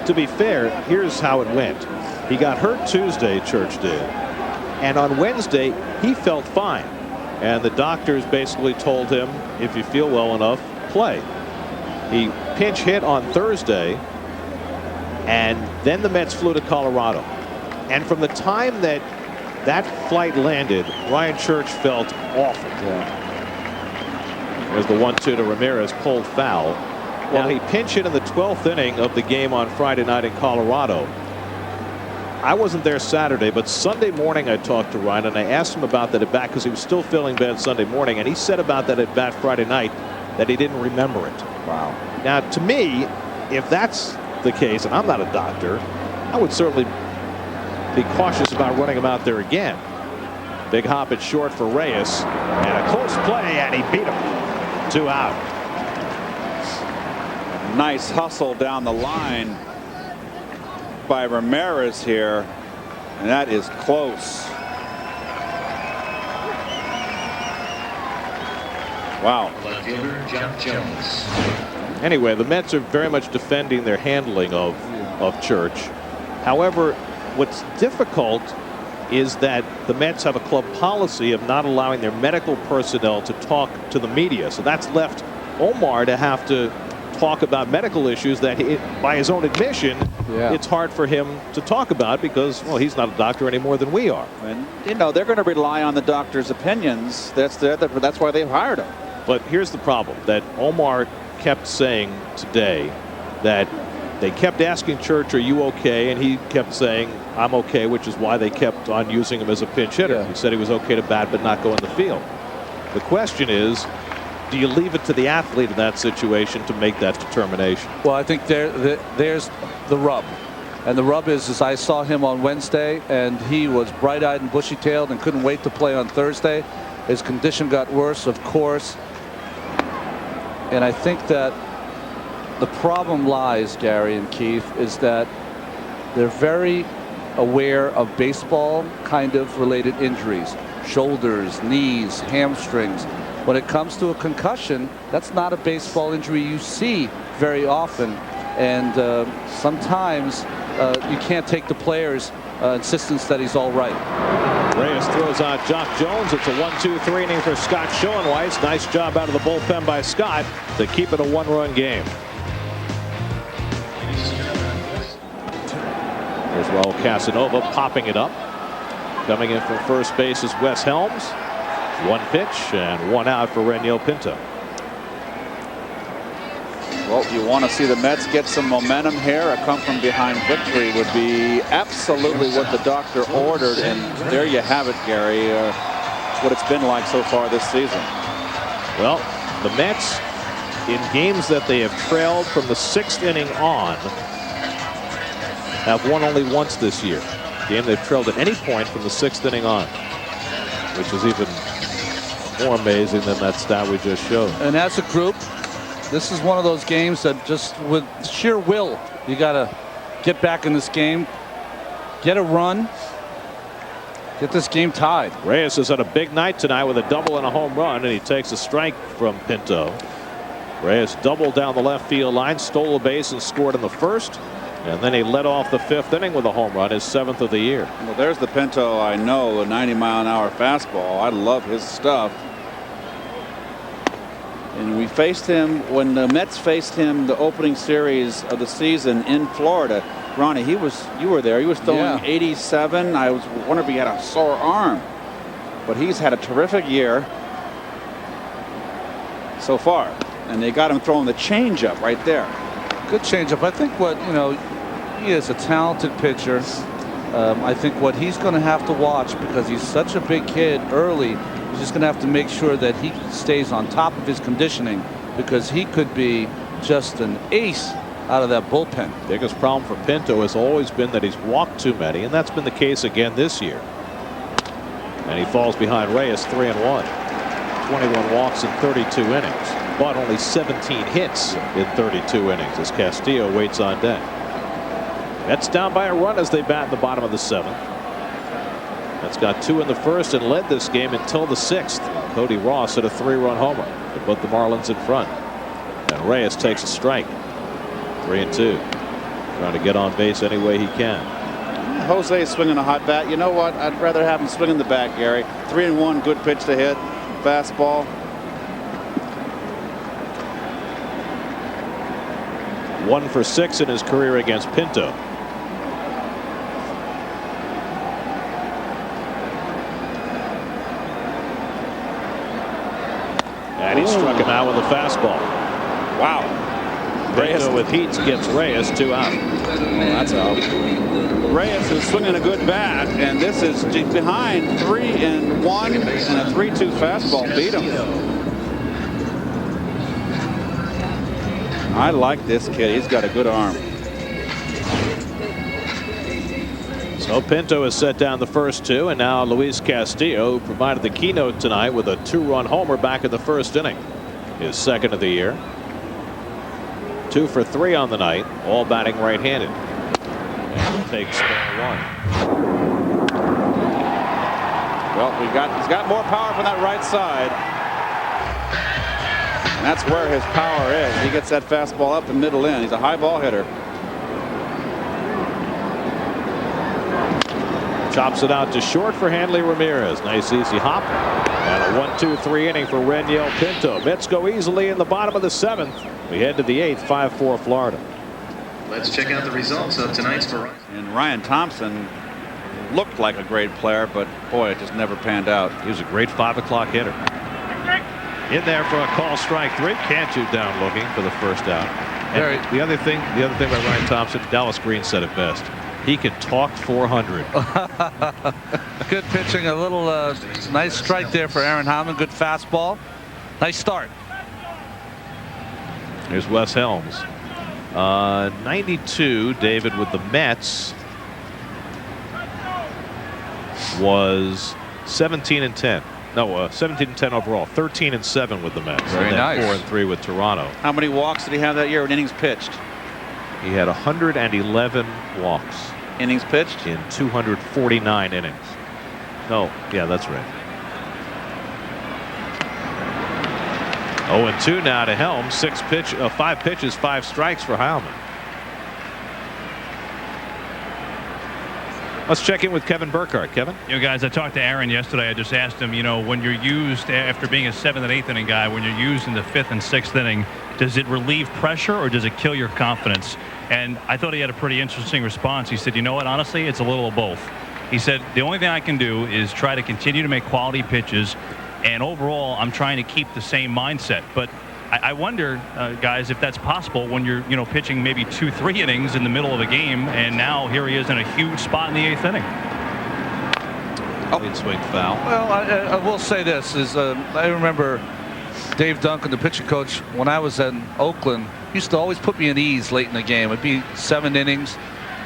to be fair, here's how it went. He got hurt Tuesday, Church did, and on Wednesday he felt fine, and the doctors basically told him, if you feel well enough, play. He pinch hit on Thursday, and then the Mets flew to Colorado, and from the time that flight landed, Ryan Church felt awful. There's the 1-2 to Ramirez, pulled foul. Now he pinch hit in the 12th inning of the game on Friday night in Colorado. I wasn't there Saturday, but Sunday morning I talked to Ryan and I asked him about that at bat because he was still feeling bad Sunday morning, and he said about that at bat Friday night that he didn't remember it. Wow. Now, to me, if that's the case, and I'm not a doctor, I would certainly be cautious about running him out there again. Big hop at short for Reyes, and a close play, and he beat him. 2 out. Nice hustle down the line by Ramirez here, and that is close. Wow. Left fielder, John Jones. Anyway, the Mets are very much defending their handling of Church. However, what's difficult is that the Mets have a club policy of not allowing their medical personnel to talk to the media. So that's left Omar to have to talk about medical issues that, by his own admission, it's hard for him to talk about because, well, he's not a doctor any more than we are. And, you know, they're going to rely on the doctor's opinions. That's why they've hired him. But here's the problem, that Omar kept saying today that they kept asking Church, "Are you okay?" And he kept saying, "I'm okay," which is why they kept on using him as a pinch hitter. He said he was okay to bat but not go in the field. The question is, do you leave it to the athlete in that situation to make that determination? Well, I think there's the rub. And the rub is I saw him on Wednesday, and he was bright-eyed and bushy-tailed and couldn't wait to play on Thursday. His condition got worse, of course. And I think that the problem lies, Gary and Keith, is that they're very aware of baseball kind of related injuries. Shoulders, knees, hamstrings. When it comes to a concussion, that's not a baseball injury you see very often. And sometimes you can't take the player's insistence that he's all right. Reyes throws out Jock Jones. It's a 1-2-3 inning for Scott Schoenweiss. Nice job out of the bullpen by Scott to keep it a 1-run game. There's Raul Casanova popping it up. Coming in from first base is Wes Helms. One pitch and one out for Reniel Pinto. Well, you want to see the Mets get some momentum here. A come from behind victory would be absolutely what the doctor ordered. And there you have it, Gary. What it's been like so far this season. Well, the Mets, in games that they have trailed from the 6th inning on, have won only once this year. Game they've trailed at any point from the 6th inning on, which is even more amazing than that stat we just showed. And as a group, this is one of those games that just with sheer will, you got to get back in this game, get a run, get this game tied. Reyes has had a big night tonight with a double and a home run, and he takes a strike from Pinto. Reyes doubled down the left field line, stole a base, and scored in the first. And then he led off the 5th inning with a home run, his 7th of the year. Well, there's the Pinto I know, a 90-mile-an-hour fastball. I love his stuff. And we faced him when the Mets faced him the opening series of the season in Florida. Ronnie, you were there. He was throwing 87. I was wondering if he had a sore arm. But he's had a terrific year so far. And they got him throwing the changeup right there. Good changeup. I think he is a talented pitcher. I think what he's going to have to watch, because he's such a big kid early, he's just going to have to make sure that he stays on top of his conditioning, because he could be just an ace out of that bullpen. Biggest problem for Pinto has always been that he's walked too many, and that's been the case again this year. And he falls behind Reyes 3-1. 21 walks in 32 innings, but only 17 hits in 32 innings as Castillo waits on deck. Mets down by a run as they bat in the bottom of the 7th. Mets got 2 in the first and led this game until the 6th. Cody Ross hit a 3-run homer to put the Marlins in front. And Reyes takes a strike. 3-2. Trying to get on base any way he can. Jose swinging a hot bat. You know what? I'd rather have him swinging the bat, Gary. 3-1, good pitch to hit. Fastball. 1 for 6 in his career against Pinto. And he struck him out with a fastball. Wow. Pinto with heat gets Reyes 2 out. That's out. Reyes is swinging a good bat, and this is behind 3-1, and a 3-2 fastball beat him. I like this kid. He's got a good arm. So Pinto has set down the first 2, and now Luis Castillo, who provided the keynote tonight with a 2-run homer back in the first inning, his 2nd of the year. 2 for 3 on the night, all batting right-handed. And takes ball 1. Well, he's got more power from that right side. And that's where his power is. He gets that fastball up the middle in. He's a high ball hitter. Chops it out to short for Hanley Ramirez. Nice easy hop. And a 1-2-3 inning for Reniel Pinto. Mets go easily in the bottom of the 7th. We head to the 8th, 5-4 Florida. Let's check out the results of tonight's variety. And Ryan Thompson looked like a great player, but boy, it just never panned out. He was a great 5 o'clock hitter. In there for a call strike 3. Cantu down looking for the first out. And the other thing about Ryan Thompson, Dallas Green said it best. He can talk 400. Good pitching, a little nice strike there for Aaron Hammond. Good fastball. Nice start. Here's Wes Helms. 92, David, with the Mets was 17-10. No, 17-10 overall. 13-7 with the Mets. Very nice. 4-3 with Toronto. How many walks did he have that year in innings pitched? He had 111 walks. Innings pitched? In 249 innings. No, yeah, that's right. 0-2 now to Helms. 5 pitches, 5 strikes for Heilman. Let's check in with Kevin Burkhardt. Kevin? You know, guys, I talked to Aaron yesterday. I just asked him, when you're used after being a 7th and 8th inning guy, when you're used in the 5th and 6th inning, does it relieve pressure or does it kill your confidence? And I thought he had a pretty interesting response. He said, you know what, honestly, it's a little of both. He said, the only thing I can do is try to continue to make quality pitches, and overall, I'm trying to keep the same mindset. But I wonder, guys, if that's possible when you're, pitching maybe 2-3 innings in the middle of a game, and now here he is in a huge spot in the 8th inning. Lead swing foul. Well, I will say this is I remember Dave Duncan, the pitching coach, when I was in Oakland, used to always put me at ease late in the game. It'd be 7 innings,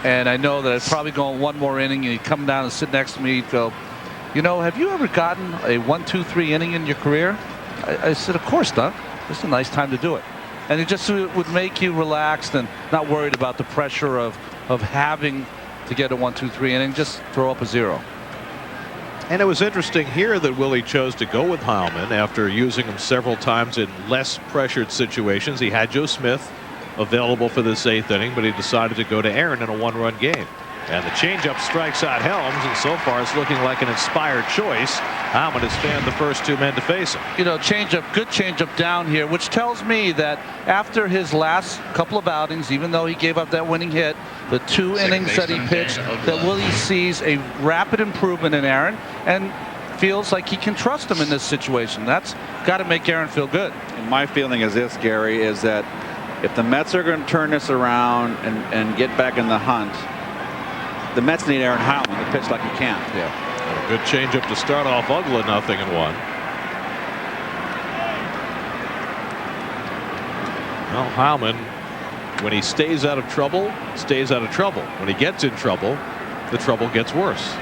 and I know that I'd probably go on one more inning, and he'd come down and sit next to me. He'd go, have you ever gotten a 1-2-3 inning in your career? I said, of course, Dunk. It's a nice time to do it. And it just would make you relaxed and not worried about the pressure of having to get a 1-2-3 inning. Just throw up a 0. And it was interesting here that Willie chose to go with Heilmann after using him several times in less pressured situations. He had Joe Smith available for this 8th inning, but he decided to go to Aaron in a 1-run game. And the changeup strikes out Helms, and so far it's looking like an inspired choice. Heilmann has fanned the first 2 men to face him. Changeup, good changeup down here, which tells me that after his last couple of outings, even though he gave up that winning hit, the 2 innings that he pitched, that Willie sees a rapid improvement in Aaron and feels like he can trust him in this situation. That's got to make Aaron feel good. And my feeling is this, Gary, is that if the Mets are going to turn this around and get back in the hunt, the Mets need Aaron Heilmann to pitch like he can. Yeah. A good changeup to start off. Ugla 0-1. Well, Heilmann, when he stays out of trouble, stays out of trouble. When he gets in trouble, the trouble gets worse.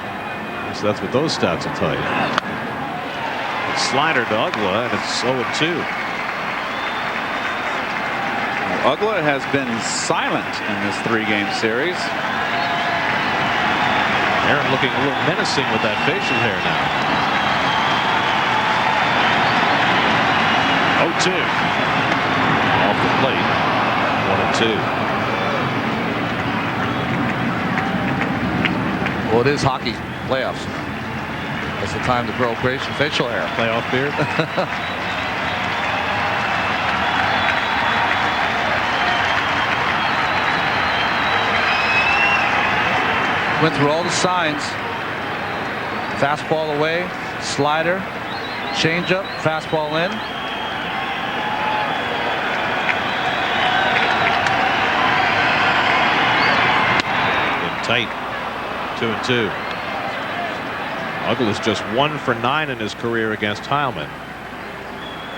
So that's what those stats will tell you. Slider to Ugla, and it's 0-2. Ugla has been silent in this 3-game series. Aaron looking a little menacing with that facial hair now. 0-2. Off the plate. 1-2. Well, it is hockey playoffs. That's the time to grow facial hair. Playoff beard. Went through all the signs. Fastball away, slider, changeup, fastball in. Tight. 2-2. Ugla is just 1 for 9 in his career against Heilmann.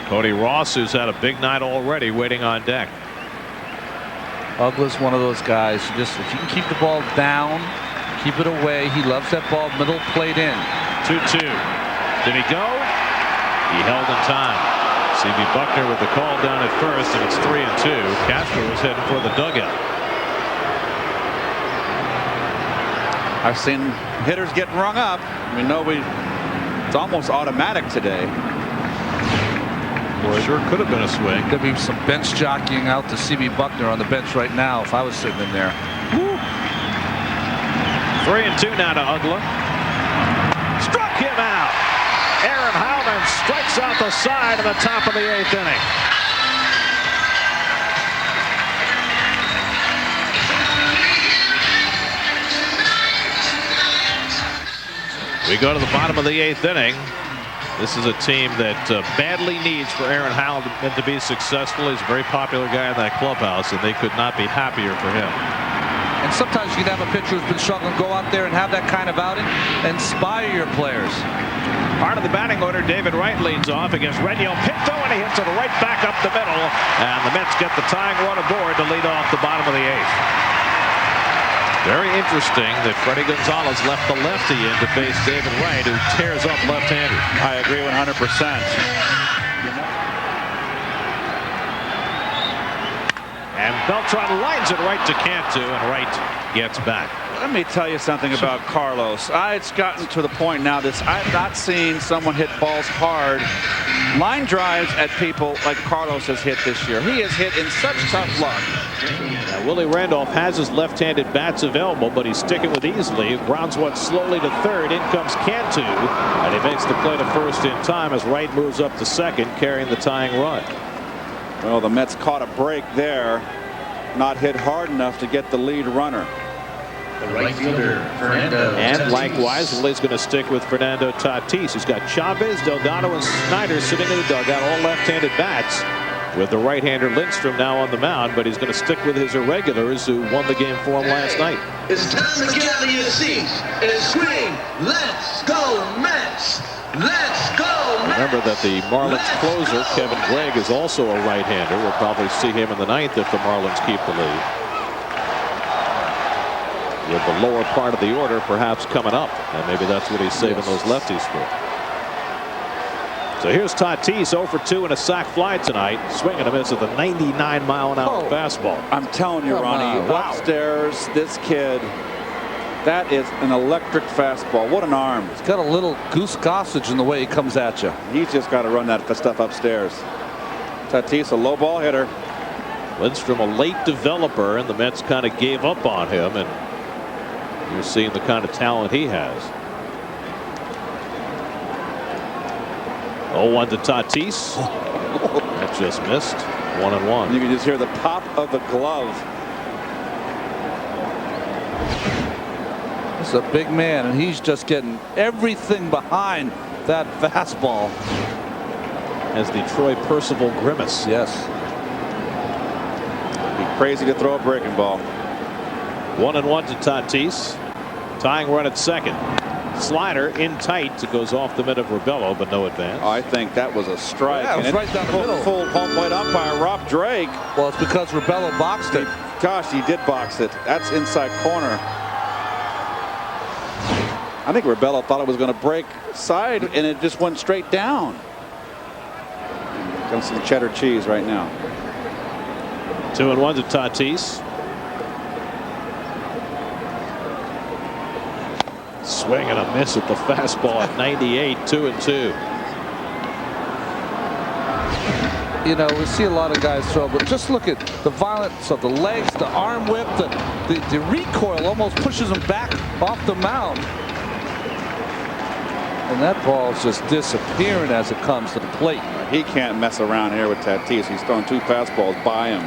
Cody Ross, who's had a big night already, waiting on deck. Ugla's one of those guys. Just if you can keep the ball down, keep it away. He loves that ball middle plate in. 2-2. Did he go? He held in time. C.B. Buckner with the call down at first, and it's 3-2. Castro was heading for the dugout. I've seen hitters get rung up. It's almost automatic today. Well, it sure could have been a swing. There'd be some bench jockeying out to C.B. Buckner on the bench right now if I was sitting in there. Woo. 3-2 now to Ugla. Struck him out. Aaron Heilmann strikes out the side in the top of the 8th inning. We go to the bottom of the 8th inning. This is a team that badly needs for Aaron Heilmann to be successful. He's a very popular guy in that clubhouse, and they could not be happier for him. And sometimes you can have a pitcher who's been struggling, go out there and have that kind of outing, inspire your players. Part of the batting order, David Wright leads off against Renyel Pinto, and he hits it right back up the middle. And the Mets get the tying run aboard to lead off the bottom of the 8th. Very interesting that Freddie Gonzalez left the lefty in to face David Wright, who tears up left-handed. I agree 100%. And Beltran lines it right to Cantu, and Wright gets back. Let me tell you something about Carlos. It's gotten to the point now that I've not seen someone hit balls hard, line drives at people like Carlos has hit this year. He has hit in such tough luck. Now, Willie Randolph has his left-handed bats available, but he's sticking with easily. Grounds one slowly to third. In comes Cantu, and he makes the play to first in time as Wright moves up to second, carrying the tying run. Well, the Mets caught a break there. Not hit hard enough to get the lead runner. The right fielder, Fernando And Tatis. likewise, Willie's going to stick with Fernando Tatis. He's got Chavez, Delgado, and Snyder sitting in the dugout, all left-handed bats, with the right-hander Lindstrom now on the mound, but he's going to stick with his irregulars who won the game for him last night. It's time to get out of your seats and scream, "Let's go Mets! Let's go Mets!" Remember that the Marlins closer, Kevin Gregg, is also a right-hander. We'll probably see him in the ninth if the Marlins keep the lead. With the lower part of the order perhaps coming up, and maybe that's what he's saving those lefties for. So here's Tatis, 0 for 2 and a sac fly tonight. Swing and a miss at the 99-mile-an-hour fastball. I'm telling you, Ronnie, upstairs, this kid, that is an electric fastball. What an arm. He's got a little Goose Gossage in the way he comes at you. He's just got to run that stuff upstairs. Tatis, a low ball hitter. Lindstrom, a late developer, and the Mets kind of gave up on him, and you're seeing the kind of talent he has. 0-1 to Tatis. That just missed. 1-1. You can just hear the pop of the glove. This is a big man, and he's just getting everything behind that fastball. As the Troy Percival grimace. Yes. Be crazy to throw a breaking ball. 1-1 to Tatis. Tying run at second. Slider in tight. It goes off the mid of Rebello, but no advance. I think that was a strike. Yeah, it was right down the middle. Full home plate umpire Rob Drake. Well, it's because Rebello boxed it. Gosh, he did box it. That's inside corner. I think Rebello thought it was going to break side, and it just went straight down. Got some cheddar cheese right now. 2-1 to Tatis. Swing and a miss at the fastball at 98. 2-2. You know, we see a lot of guys throw, but just look at the violence of the legs, the arm whip, the recoil almost pushes him back off the mound. And that ball is just disappearing as it comes to the plate. He can't mess around here with Tatis. He's throwing 2 fastballs by him.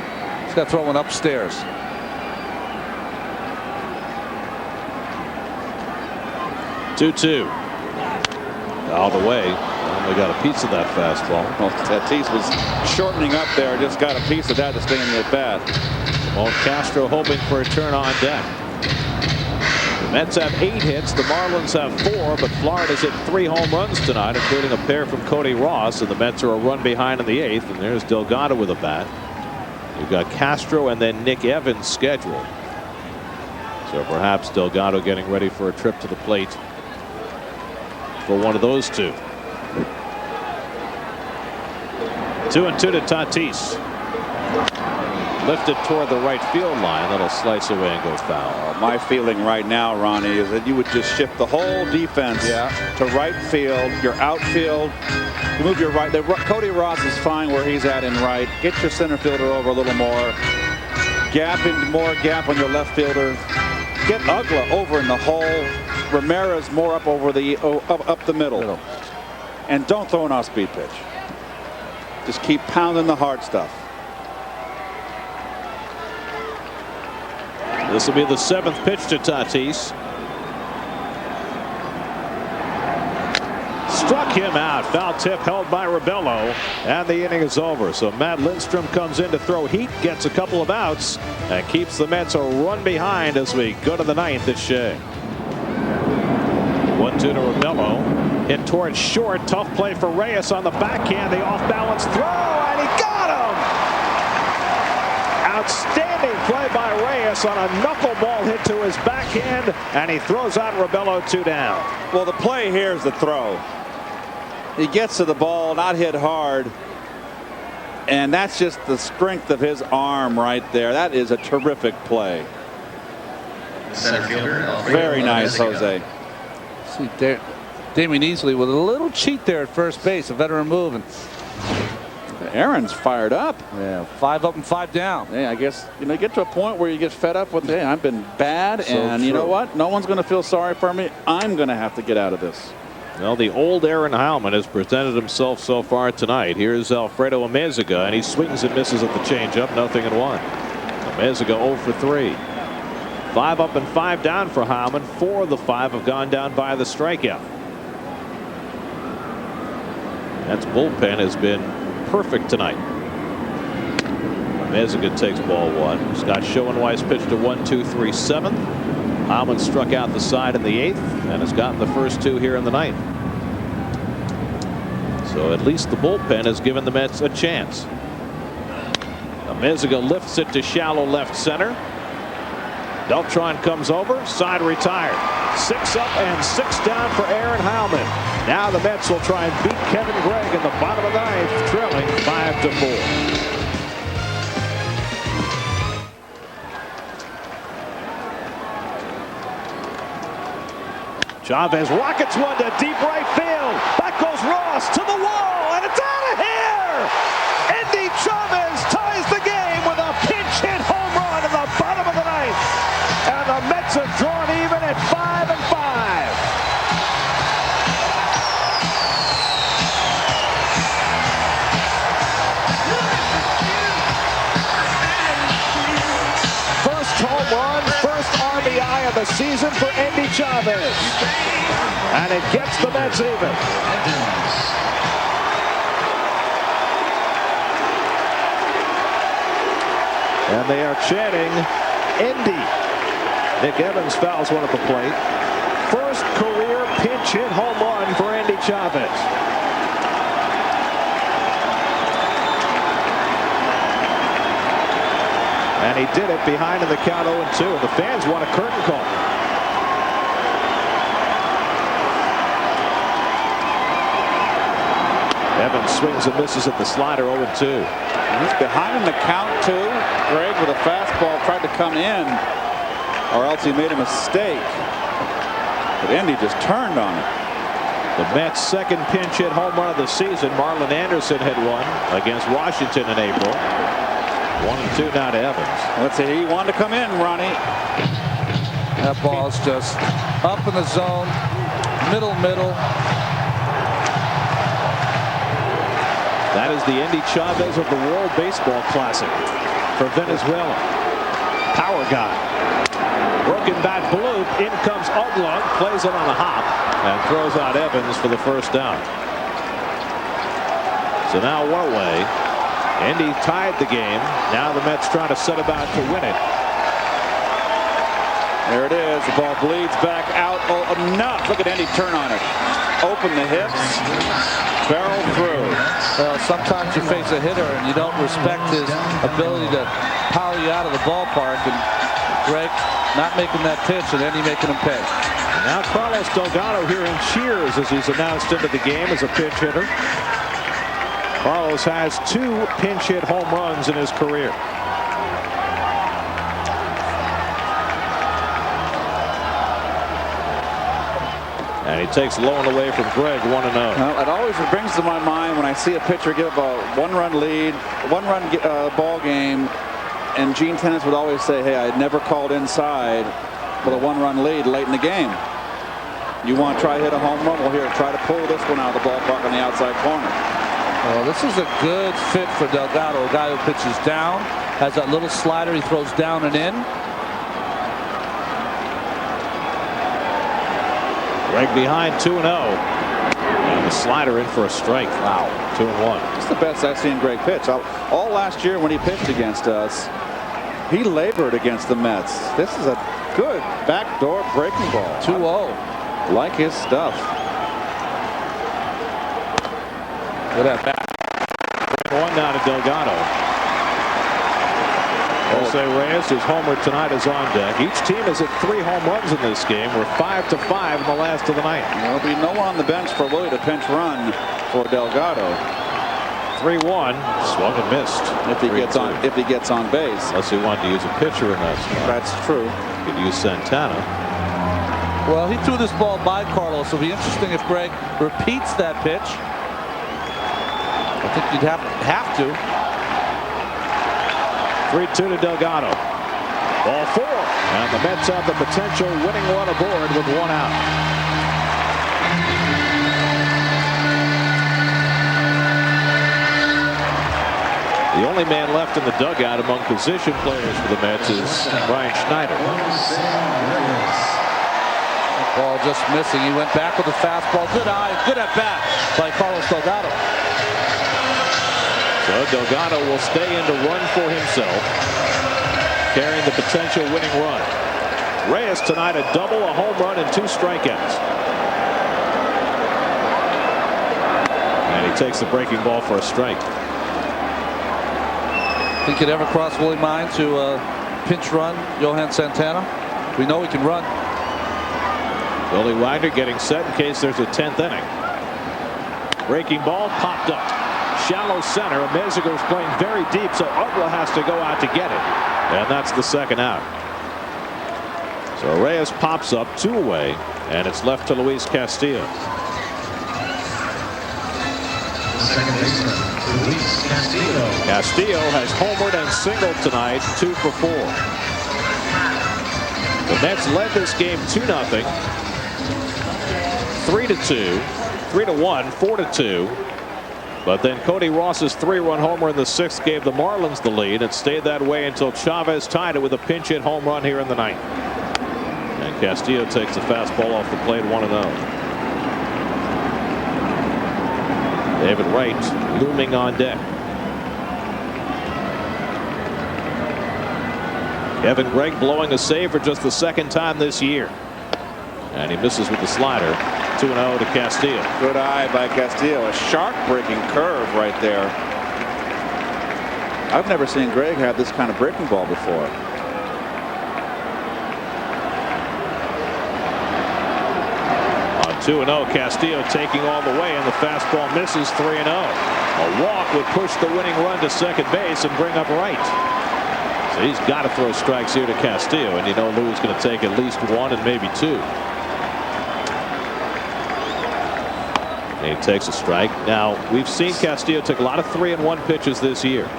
He's got to throw one upstairs. 2-2. All the way. Only got a piece of that fastball. Well, Tatis was shortening up there. Just got a piece of that to stay in the at bat. Well, Castro hoping for a turn on deck. The Mets have 8 hits. The Marlins have 4, but Florida's hit 3 home runs tonight, including a pair from Cody Ross, and the Mets are a run behind in the 8th. And there's Delgado with a bat. You've got Castro and then Nick Evans scheduled. So perhaps Delgado getting ready for a trip to the plate for one of those two. 2-2 to Tatis. Lifted toward the right field line. That'll slice away and go foul. My feeling right now, Ronnie, is that you would just shift the whole defense to right field. Your outfield, you move your right. Cody Ross is fine where he's at in right. Get your center fielder over a little more. More gap on your left fielder. Get Ugla over in the hole. Ramirez more up over the up the middle. And don't throw an off-speed pitch. Just keep pounding the hard stuff. This will be the 7th pitch to Tatis. Struck him out. Foul tip held by Rebello, and the inning is over. So Matt Lindstrom comes in to throw heat, gets a couple of outs, and keeps the Mets a run behind as we go to the 9th at Shea. 1-2 to Rebello. Hit towards short. Tough play for Reyes on the backhand. The off-balance throw, and he got him! Outstanding play by Reyes on a knuckleball hit to his backhand, and he throws out Rebello 2 down. Well, the play here is the throw. He gets to the ball, not hit hard, and that's just the strength of his arm right there. That is a terrific play. Center fielder, Very nice, Jose. See there, Damien Easley with a little cheat there at first base, a veteran move, and Aaron's fired up. Yeah, 5 up and 5 down. Yeah, I guess you get to a point where you get fed up with, hey, I've been bad, and you know what? No one's going to feel sorry for me. I'm going to have to get out of this. Well, the old Aaron Heilman has presented himself so far tonight. Here's Alfredo Amezaga, and he swings and misses at the changeup. 0-1. Amezaga 0 for 3. 5 up and 5 down for Heilmann. 4 of the 5 have gone down by the strikeout. That's bullpen has been perfect tonight. Mezigan takes ball 1. Scott Schoenweiss pitched a 1-2-3 7th. Heilmann struck out the side in the 8th and has gotten the first 2 here in the 9th. So at least the bullpen has given the Mets a chance. Mezigan lifts it to shallow left center. Beltran comes over, side retired. 6 up and 6 down for Aaron Heilmann. Now the Mets will try and beat Kevin Gregg in the bottom of the 9th, trailing 5-4. Chavez rockets one to deep right field. Back goes Ross to the wall, and it's out of here! Endy Chavez ties the game with a pinch hit home run in the bottom of the 9th. And the Mets have drawn even at 5 and 5. First home run, first RBI of the season for Endy Chavez. And it gets the Mets even. And they are chanting Endy. Nick Evans fouls one at the plate. First career pinch hit home run for Endy Chavez. And he did it behind in the count 0-2. And the fans want a curtain call. Evans swings and misses at the slider 0-2. He's behind in the count too. Gregg with a fastball tried to come in, or else he made a mistake. But Endy just turned on it. The Mets' second pinch hit home run of the season. Marlon Anderson had one against Washington in April. 1-2 now to Evans. Let's see, he wanted to come in, Ronnie. That ball's just up in the zone, middle. That is the Endy Chavez of the World Baseball Classic for Venezuela. Power guy. Broken back bloop. In comes Oblong. Plays it on a hop and throws out Evans for the first down. So now one away. Endy tied the game. Now the Mets trying to set about to win it. There it is. The ball bleeds back out. Oh, enough. Look at Endy turn on it. Open the hips. Barrel through. Well, sometimes you face a hitter and you don't respect his ability to power you out of the ballpark. And Gregg not making that pitch and Endy making him pay. Now Carlos Delgado hearing cheers as he's announced into the game as a pinch hitter. Carlos has 2 pinch hit home runs in his career. And he takes low and away from Gregg 1-0. Well, it always brings to my mind when I see a pitcher give up a 1-run lead, 1-run ball game, and Gene Tennis would always say, hey, I never called inside with a 1-run lead late in the game. You want to try to hit a home run? Well, here, try to pull this one out of the ballpark on the outside corner. Well, this is a good fit for Delgado, a guy who pitches down, has that little slider he throws down and in. Gregg behind 2-0. And the slider in for a strike. Wow. 2-1. It's the best I've seen Gregg pitch. All last year when he pitched against us, he labored against the Mets. This is a good backdoor breaking ball. 2-0. Like his stuff. Look at that back. 1 now to Delgado. Jose Reyes, who's homered tonight, is on deck. Each team is at 3 home runs in this game. We're 5-5 in the last of the night. There'll be no one on the bench for Willie to pinch run for Delgado. 3-1. Swung and missed. If he gets on base. Unless he wanted to use a pitcher in that spot. That's true. Could use Santana. Well, he threw this ball by Carlos. It'll be interesting if Gregg repeats that pitch. I think you'd have to. 3-2 to Delgado. Ball 4. And the Mets have the potential winning one aboard with 1 out. The only man left in the dugout among position players for the Mets is Brian Schneider. Ball just missing. He went back with the fastball. Good eye, good at bat by Carlos Delgado. So Delgado will stay in to run for himself, carrying the potential winning run. Reyes tonight a double, a home run, and 2 strikeouts. And he takes the breaking ball for a strike. Think you'd ever cross Willie mind to pinch run Johan Santana? We know he can run. Billy Wagner getting set in case there's a 10th inning. Breaking ball popped up. Shallow center. Mexico's playing very deep, so Uggla has to go out to get it. And that's the second out. So Reyes pops up 2 away, and it's left to Luis Castillo. Second baseman, Luis Castillo. Castillo has homered and singled tonight, 2 for 4. The Mets led this game 2-0. 3-2, 3-1, 4-2. But then Cody Ross's 3-run homer in the 6th gave the Marlins the lead. It stayed that way until Chavez tied it with a pinch hit home run here in the 9th. And Castillo takes the fastball off the plate, 1-0. David Wright looming on deck. Kevin Gregg blowing a save for just the 2nd time this year. And he misses with the slider. 2-0 to Castillo. Good eye by Castillo. A sharp breaking curve right there. I've never seen Gregg have this kind of breaking ball before. On 2-0, Castillo taking all the way, and the fastball misses. 3-0. A walk would push the winning run to second base and bring up Wright. So he's got to throw strikes here to Castillo, and you know Lou's going to take at least 1 and maybe 2. And he takes a strike. Now, we've seen Castillo take a lot of 3-1 pitches this year.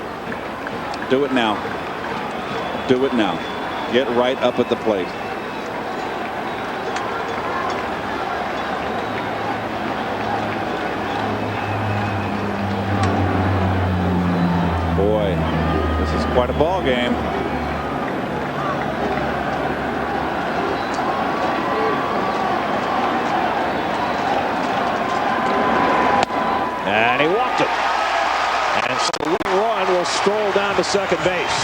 Do it now. Do it now. Get right up at the plate. Boy, this is quite a ball game. And he walked it. And so the winning run will stroll down to second base.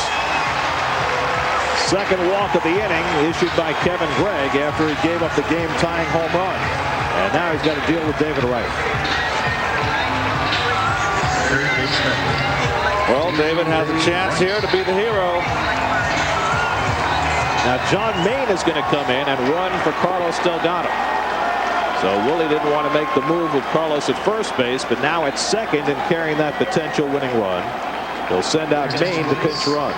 Second walk of the inning issued by Kevin Gregg after he gave up the game-tying home run. And now he's got to deal with David Wright. Well, David has a chance here to be the hero. Now John Maine is going to come in and run for Carlos Delgado. So Willie didn't want to make the move with Carlos at first base, but now at second and carrying that potential winning run, they'll send out Maine to pinch run.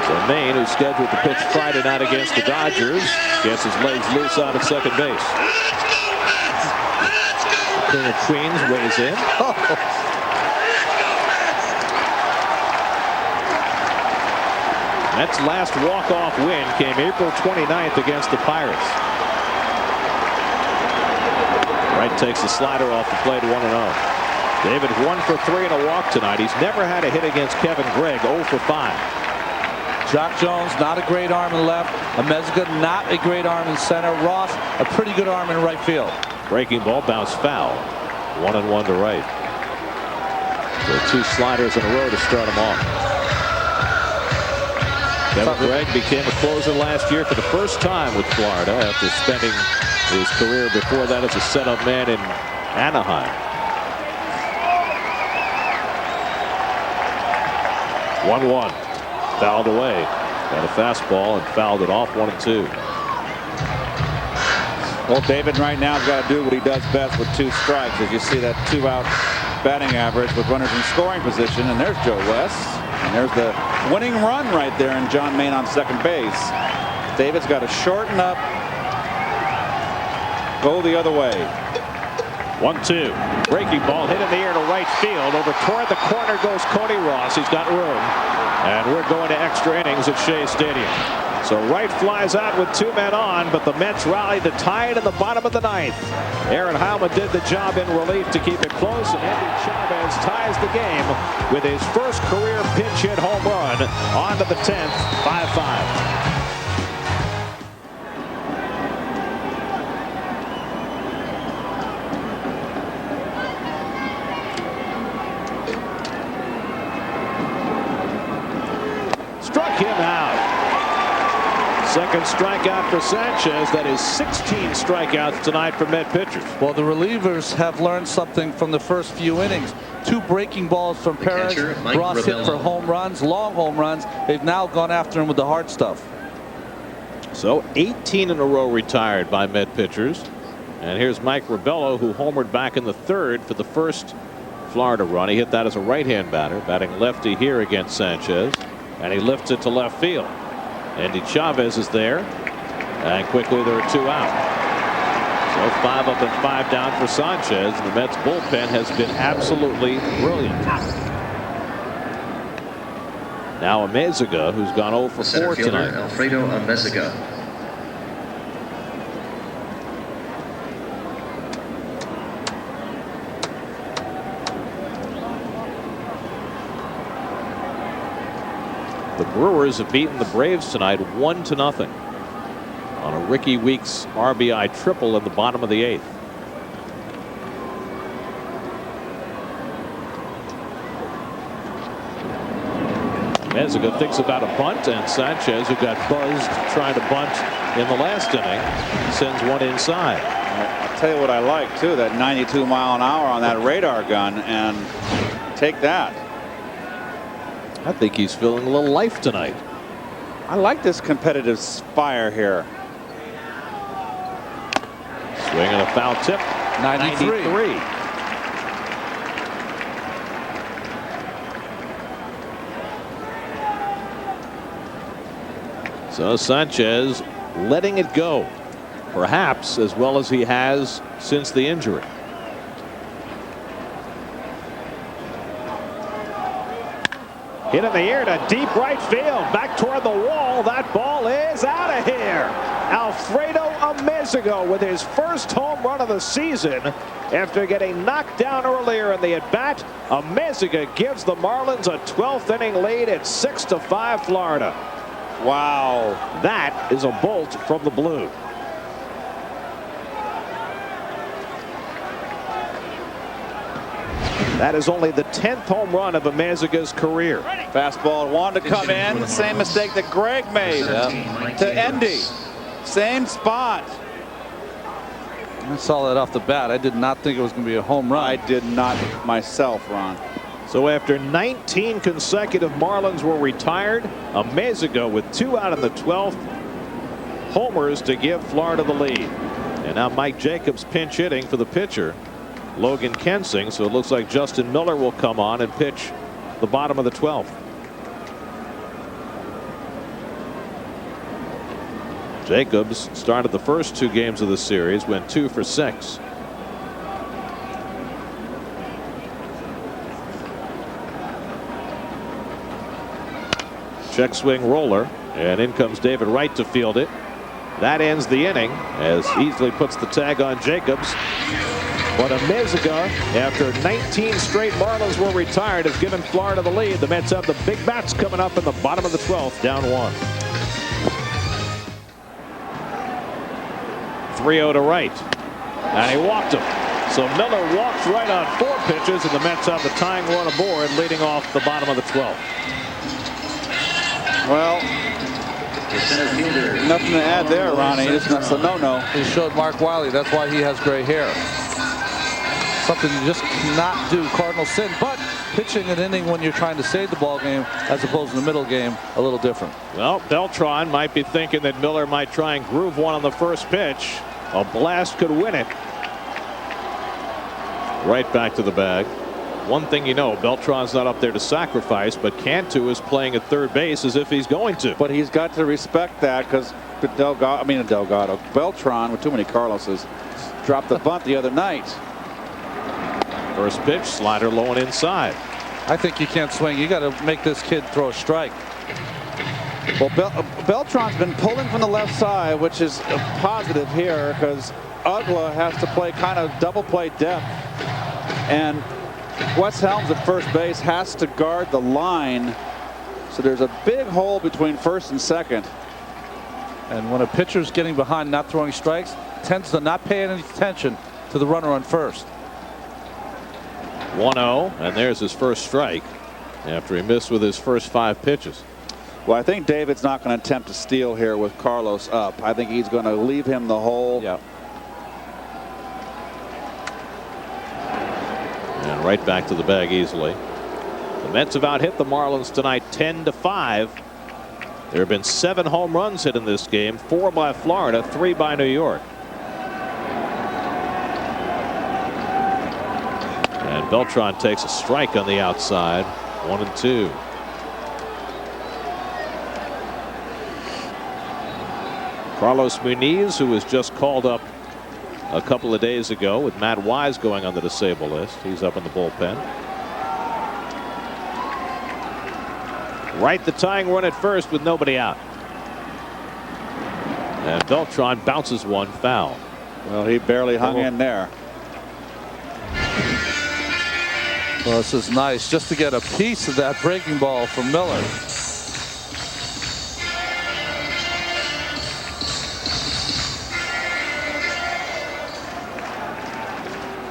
So Maine, who's scheduled to pitch Friday night against the Dodgers, gets his legs loose out at second base. The King of Queens weighs in. Mets' last walk-off win came April 29th against the Pirates. Wright takes the slider off the plate, 1-0. David 1 for 3 and a walk tonight. He's never had a hit against Kevin Gregg, 0 for 5. Jock Jones, not a great arm in left. Meziga, not a great arm in center. Ross, a pretty good arm in right field. Breaking ball bounced foul. 1-1 to Wright. So 2 sliders in a row to start him off. Kevin Gregg became a closer last year for the first time with Florida after spending his career before that as a setup man in Anaheim. 1-1. Fouled away. Got a fastball and fouled it off, 1-2. Well, David right now has got to do what he does best with 2 strikes. As you see that 2-out batting average with runners in scoring position. And there's Joe West. And there's the winning run right there, and John Maine on second base. David's got to shorten up, go the other way. 1-2. Breaking ball hit in the air to right field. Over toward the corner goes Cody Ross. He's got room. And we're going to extra innings at Shea Stadium. So Wright flies out with 2 men on, but the Mets rally to tie it in the bottom of the 9th. Aaron Heilman did the job in relief to keep it close, and Endy Chavez ties the game with his first career pinch hit home run. On to the 10th, 5-5. Struck him out. Second strikeout for Sanchez. That is 16 strikeouts tonight for Met pitchers. Well, the relievers have learned something from the first few innings. 2 breaking balls from Perez. Ross hit for home runs, long home runs. They've now gone after him with the hard stuff. So 18 in a row retired by Met pitchers. And here's Mike Rabello, who homered back in the 3rd for the first Florida run. He hit that as a right-hand batter, batting lefty here against Sanchez. And he lifts it to left field. Endy Chavez is there, and quickly there are 2 out. So 5 up and 5 down for Sanchez. The Mets bullpen has been absolutely brilliant. Now Amezaga, who's gone 0 for 4 tonight. Alfredo Amezaga. The Brewers have beaten the Braves tonight 1-0 on a Ricky Weeks RBI triple in the bottom of the 8th. Meziga thinks about a bunt, and Sanchez, who got buzzed trying to bunt in the last inning, sends one inside. I'll tell you what I like too, that 92 mile an hour on that radar gun, and take that. I think he's feeling a little life tonight. I like this competitive fire here. Swing and a foul tip. 93. So Sanchez letting it go, perhaps as well as he has since the injury. Hit in the air to deep right field, back toward the wall. That ball is out of here. Alfredo Amezaga with his first home run of the season after getting knocked down earlier in the at-bat. Amezaga gives the Marlins a 12th inning lead at 6-5 Florida. Wow, that is a bolt from the blue. That is only the 10th home run of Amezaga's career. Fastball wanted to come in. Same mistake that Greg made to Endy. Same spot. I saw that off the bat. I did not think it was going to be a home run. I did not myself, Ron. So after 19 consecutive Marlins were retired, Amezaga with 2 out in the 12th, homers to give Florida the lead. And now Mike Jacobs pinch hitting for the pitcher, Logan Kensing. So it looks like Justin Miller will come on and pitch the bottom of the 12th. Jacobs started the first 2 games of the series, went 2 for 6. Check swing roller, and in comes David Wright to field it. That ends the inning as easily puts the tag on Jacobs. But Amezaga, after 19 straight Marlins were retired, has given Florida the lead. The Mets have the big bats coming up in the bottom of the 12th, down 1. 3-0 to Wright, and he walked him. So Miller walked Wright on 4 pitches, and the Mets have the tying run aboard, leading off the bottom of the 12th. Well, nothing to add there, Ronnie. That's a no-no. He showed Mark Wiley. That's why he has gray hair. Something you just cannot do. Cardinal sin, but pitching an inning when you're trying to save the ball game as opposed to the middle game, a little different. Well, Beltran might be thinking that Miller might try and groove one on the first pitch. A blast could win it. Right back to the bag. One thing you know, Beltran's not up there to sacrifice, but Cantu is playing at third base as if he's going to. But he's got to respect that, because Beltran, with too many Carloses, dropped the bunt the other night. First pitch, slider low and inside. I think you can't swing. You got to make this kid throw a strike. Well, Beltran's been pulling from the left side, which is a positive here because Ugla has to play kind of double play depth. And Wes Helms at first base has to guard the line. So there's a big hole between first and second. And when a pitcher's getting behind, not throwing strikes, tends to not pay any attention to the runner on first. 1-0, and there's his first strike after he missed with his first 5 pitches. Well, I think David's not going to attempt to steal here with Carlos up. I think he's going to leave him the hole. Yeah. And right back to the bag easily. The Mets have out-hit the Marlins tonight 10-5. There have been 7 home runs hit in this game, 4 by Florida, 3 by New York. And Beltran takes a strike on the outside, 1-2. Carlos Muniz, who was just called up a couple of days ago with Matt Wise going on the disabled list. He's up in the bullpen. Right, the tying run at first with nobody out. And Beltran bounces one foul. Well, he barely hung in there. Well, this is nice just to get a piece of that breaking ball from Miller.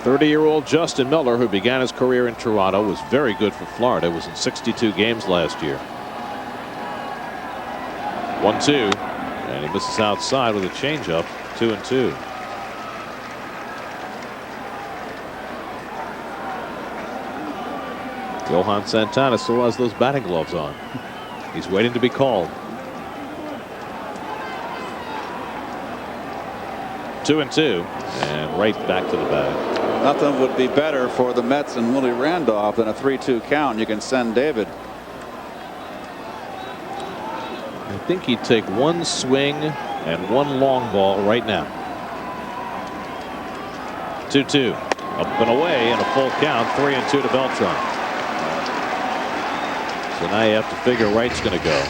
.30-year-old Justin Miller, who began his career in Toronto, was very good for Florida. Was in 62 games last year. 1-2, and he misses outside with a changeup. 2-2. Johan Santana still has those batting gloves on. He's waiting to be called. 2-2, and right back to the bag. Nothing would be better for the Mets and Willie Randolph than a 3-2 count. You can send David. I think he'd take one swing and one long ball right now. 2-2, up and away, and a full count. 3-2 to Beltran. So now you have to figure right's going to go.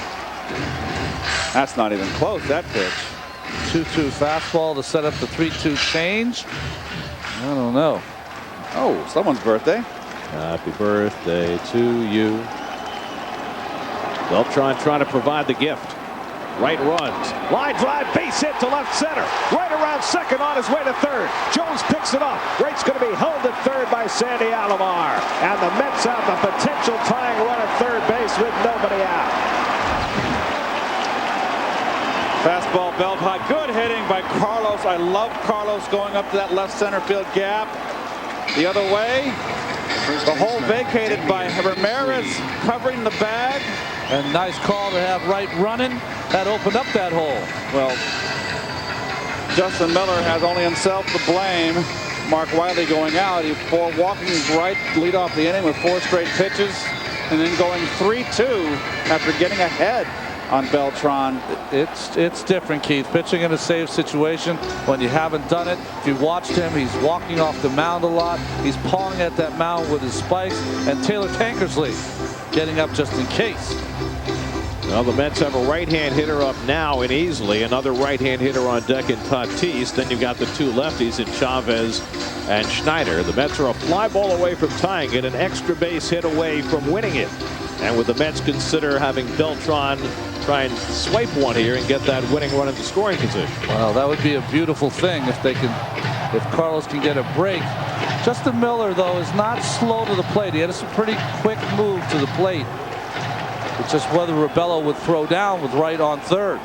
That's not even close, that pitch. 2-2 fastball to set up the 3-2 change. I don't know. Oh, someone's birthday. Happy birthday to you. Beltran trying to provide the gift. Right runs. Line drive, base hit to left center. Right around second on his way to third. Jones picks it up. Wright's going to be held at third by Sandy Alomar. And the Mets have the potential tying run at third base with nobody out. Fastball belt high. Good hitting by Carlos. I love Carlos going up to that left center field gap. The other way. The hole vacated by Ramirez covering the bag. And nice call to have Wright running. That opened up that hole. Well, Justin Miller has only himself to blame. Mark Wiley going out. For walking right lead off the inning with 4 straight pitches. And then going 3-2 after getting ahead on Beltran. It's different, Keith. Pitching in a save situation when you haven't done it. If you watched him, he's walking off the mound a lot. He's pawing at that mound with his spikes. And Taylor Tankersley getting up just in case. Well, the Mets have a right-hand hitter up now in Easley, another right-hand hitter on deck in Tatis. Then you've got the 2 lefties in Chavez and Schneider. The Mets are a fly ball away from tying it, an extra base hit away from winning it. And would the Mets consider having Beltran try and swipe one here and get that winning run into scoring position? Well, that would be a beautiful thing if Carlos can get a break. Justin Miller, though, is not slow to the plate. He had a pretty quick move to the plate. It's just whether Rabello would throw down with Wright on third.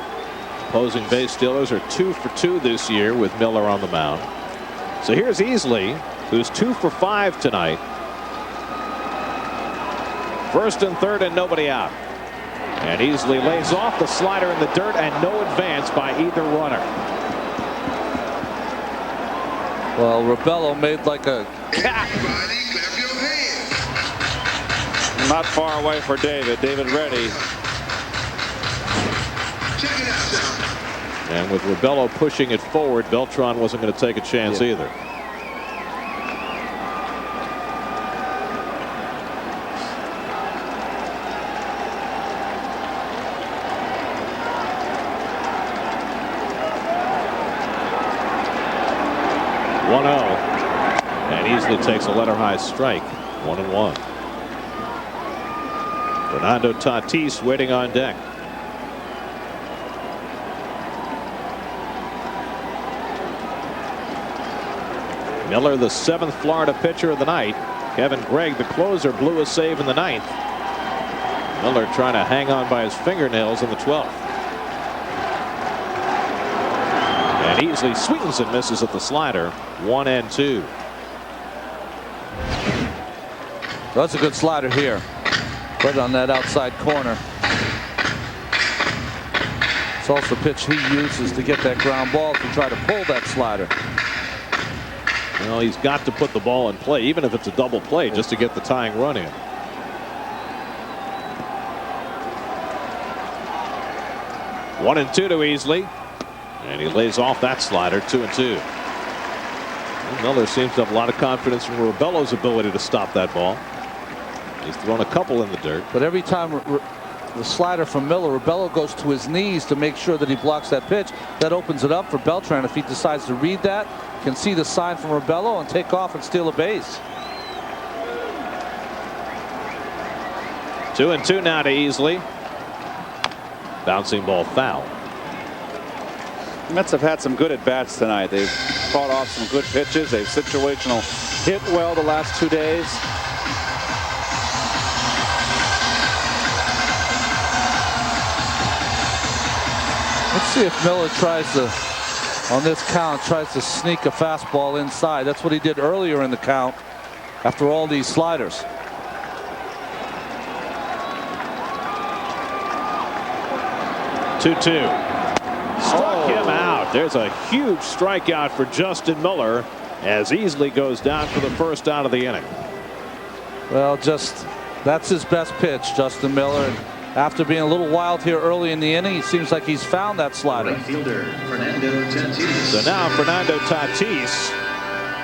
Opposing base stealers are 2 for 2 this year with Miller on the mound. So here's Easley, who's 2 for 5 tonight. First and third and nobody out. And Easley lays off the slider in the dirt and no advance by either runner. Well, Rabello made like a cat. Not far away for David. David ready. And with Rabello pushing it forward, Beltran wasn't going to take a chance either. Easley takes a letter high strike. 1-1. Fernando Tatis waiting on deck. Miller, the 7th Florida pitcher of the night. Kevin Gregg, the closer, blew a save in the 9th. Miller trying to hang on by his fingernails in the 12th. And Easley swings and misses at the slider. 1-2. That's a good slider here. Right on that outside corner. It's also a pitch he uses to get that ground ball to try to pull that slider. Well, he's got to put the ball in play, even if it's a double play, just to get the tying run in. One and two to Easley, and he lays off that slider. 2-2. Miller seems to have a lot of confidence in Rubello's ability to stop that ball. He's thrown a couple in the dirt. But every time the slider from Miller, Rubello goes to his knees to make sure that he blocks that pitch. That opens it up for Beltran. If he decides to read that, can see the sign from Rubello and take off and steal a base. 2-2 now to Easley. Bouncing ball foul. The Mets have had some good at bats tonight. They've fought off some good pitches. They've situational hit well the last 2 days. Let's see if Miller tries to, on this count, tries to sneak a fastball inside. That's what he did earlier in the count after all these sliders. Two. Struck him out. There's a huge strikeout for Justin Miller as Easley goes down for the first out of the inning. Well, that's his best pitch, Justin Miller. And after being a little wild here early in the inning, it seems like he's found that slider. Right fielder, Fernando Tatis. So now Fernando Tatis,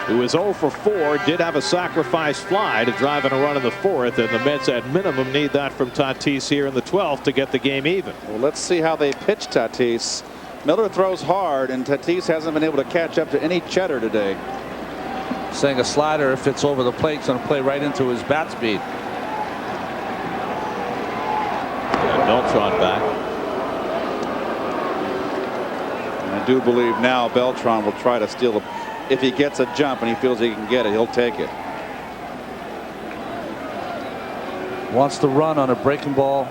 who is 0 for 4, did have a sacrifice fly to drive in a run in the 4th, and the Mets at minimum need that from Tatis here in the 12th to get the game even. Well, let's see how they pitch Tatis. Miller throws hard, and Tatis hasn't been able to catch up to any cheddar today. Saying a slider, if it's over the plate, it's going to play right into his bat speed. And Beltran back. And I do believe now Beltran will try to steal if he gets a jump and he feels he can get it, he'll take it. Wants to run on a breaking ball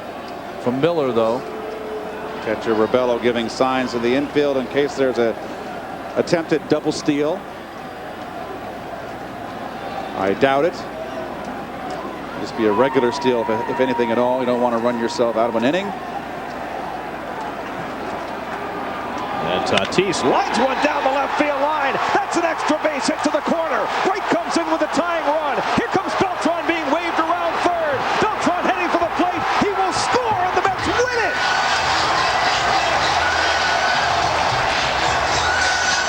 from Miller, though. Catcher Rubello giving signs to the infield in case there's a attempted double steal. I doubt it. Just be a regular steal if anything at all. You don't want to run yourself out of an inning. And Tatis lines one down the left field line. That's an extra base hit to the corner. Wright comes in with a tying run. Here comes Beltran being waved around third. Beltran heading for the plate. He will score and the Mets win it.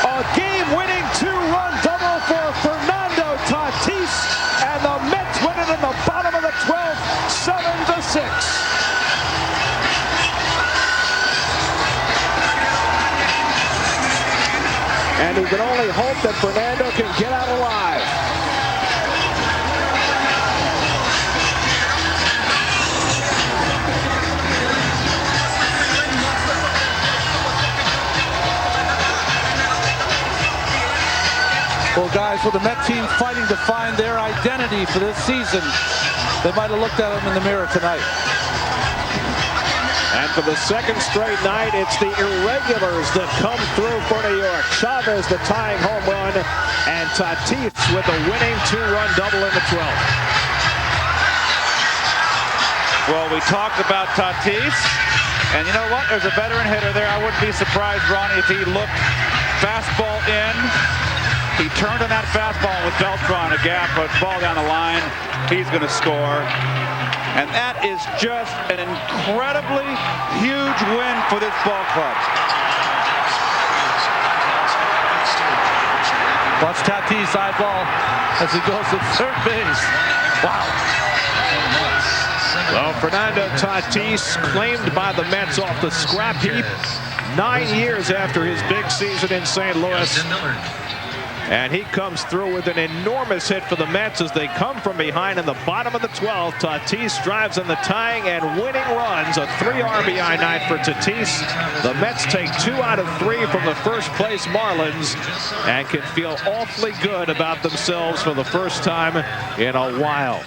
A game-winning 2-run double for Fernando Tatis, and the Mets win it in the bottom of the 12th, 7-6. And he can only hope that Fernando can get out alive. Well, guys, with the Met team fighting to find their identity for this season, they might have looked at him in the mirror tonight. And for the second straight night, it's the irregulars that come through for New York. Chavez, the tying home run, and Tatis with the winning 2-run double in the 12th. Well, we talked about Tatis, and you know what? There's a veteran hitter there. I wouldn't be surprised, Ronnie, if he looked fastball in. He turned on that fastball with Beltran, a gap, but ball down the line. He's going to score. And that is just an incredibly huge win for this ball club. Watch Tatis eyeball as he goes to third base. Wow. Well, Fernando Tatis claimed by the Mets off the scrap heap 9 years after his big season in St. Louis. And he comes through with an enormous hit for the Mets as they come from behind in the bottom of the 12th. Tatis drives in the tying and winning runs. A 3 RBI night for Tatis. The Mets take 2 out of 3 from the first place Marlins and can feel awfully good about themselves for the first time in a while.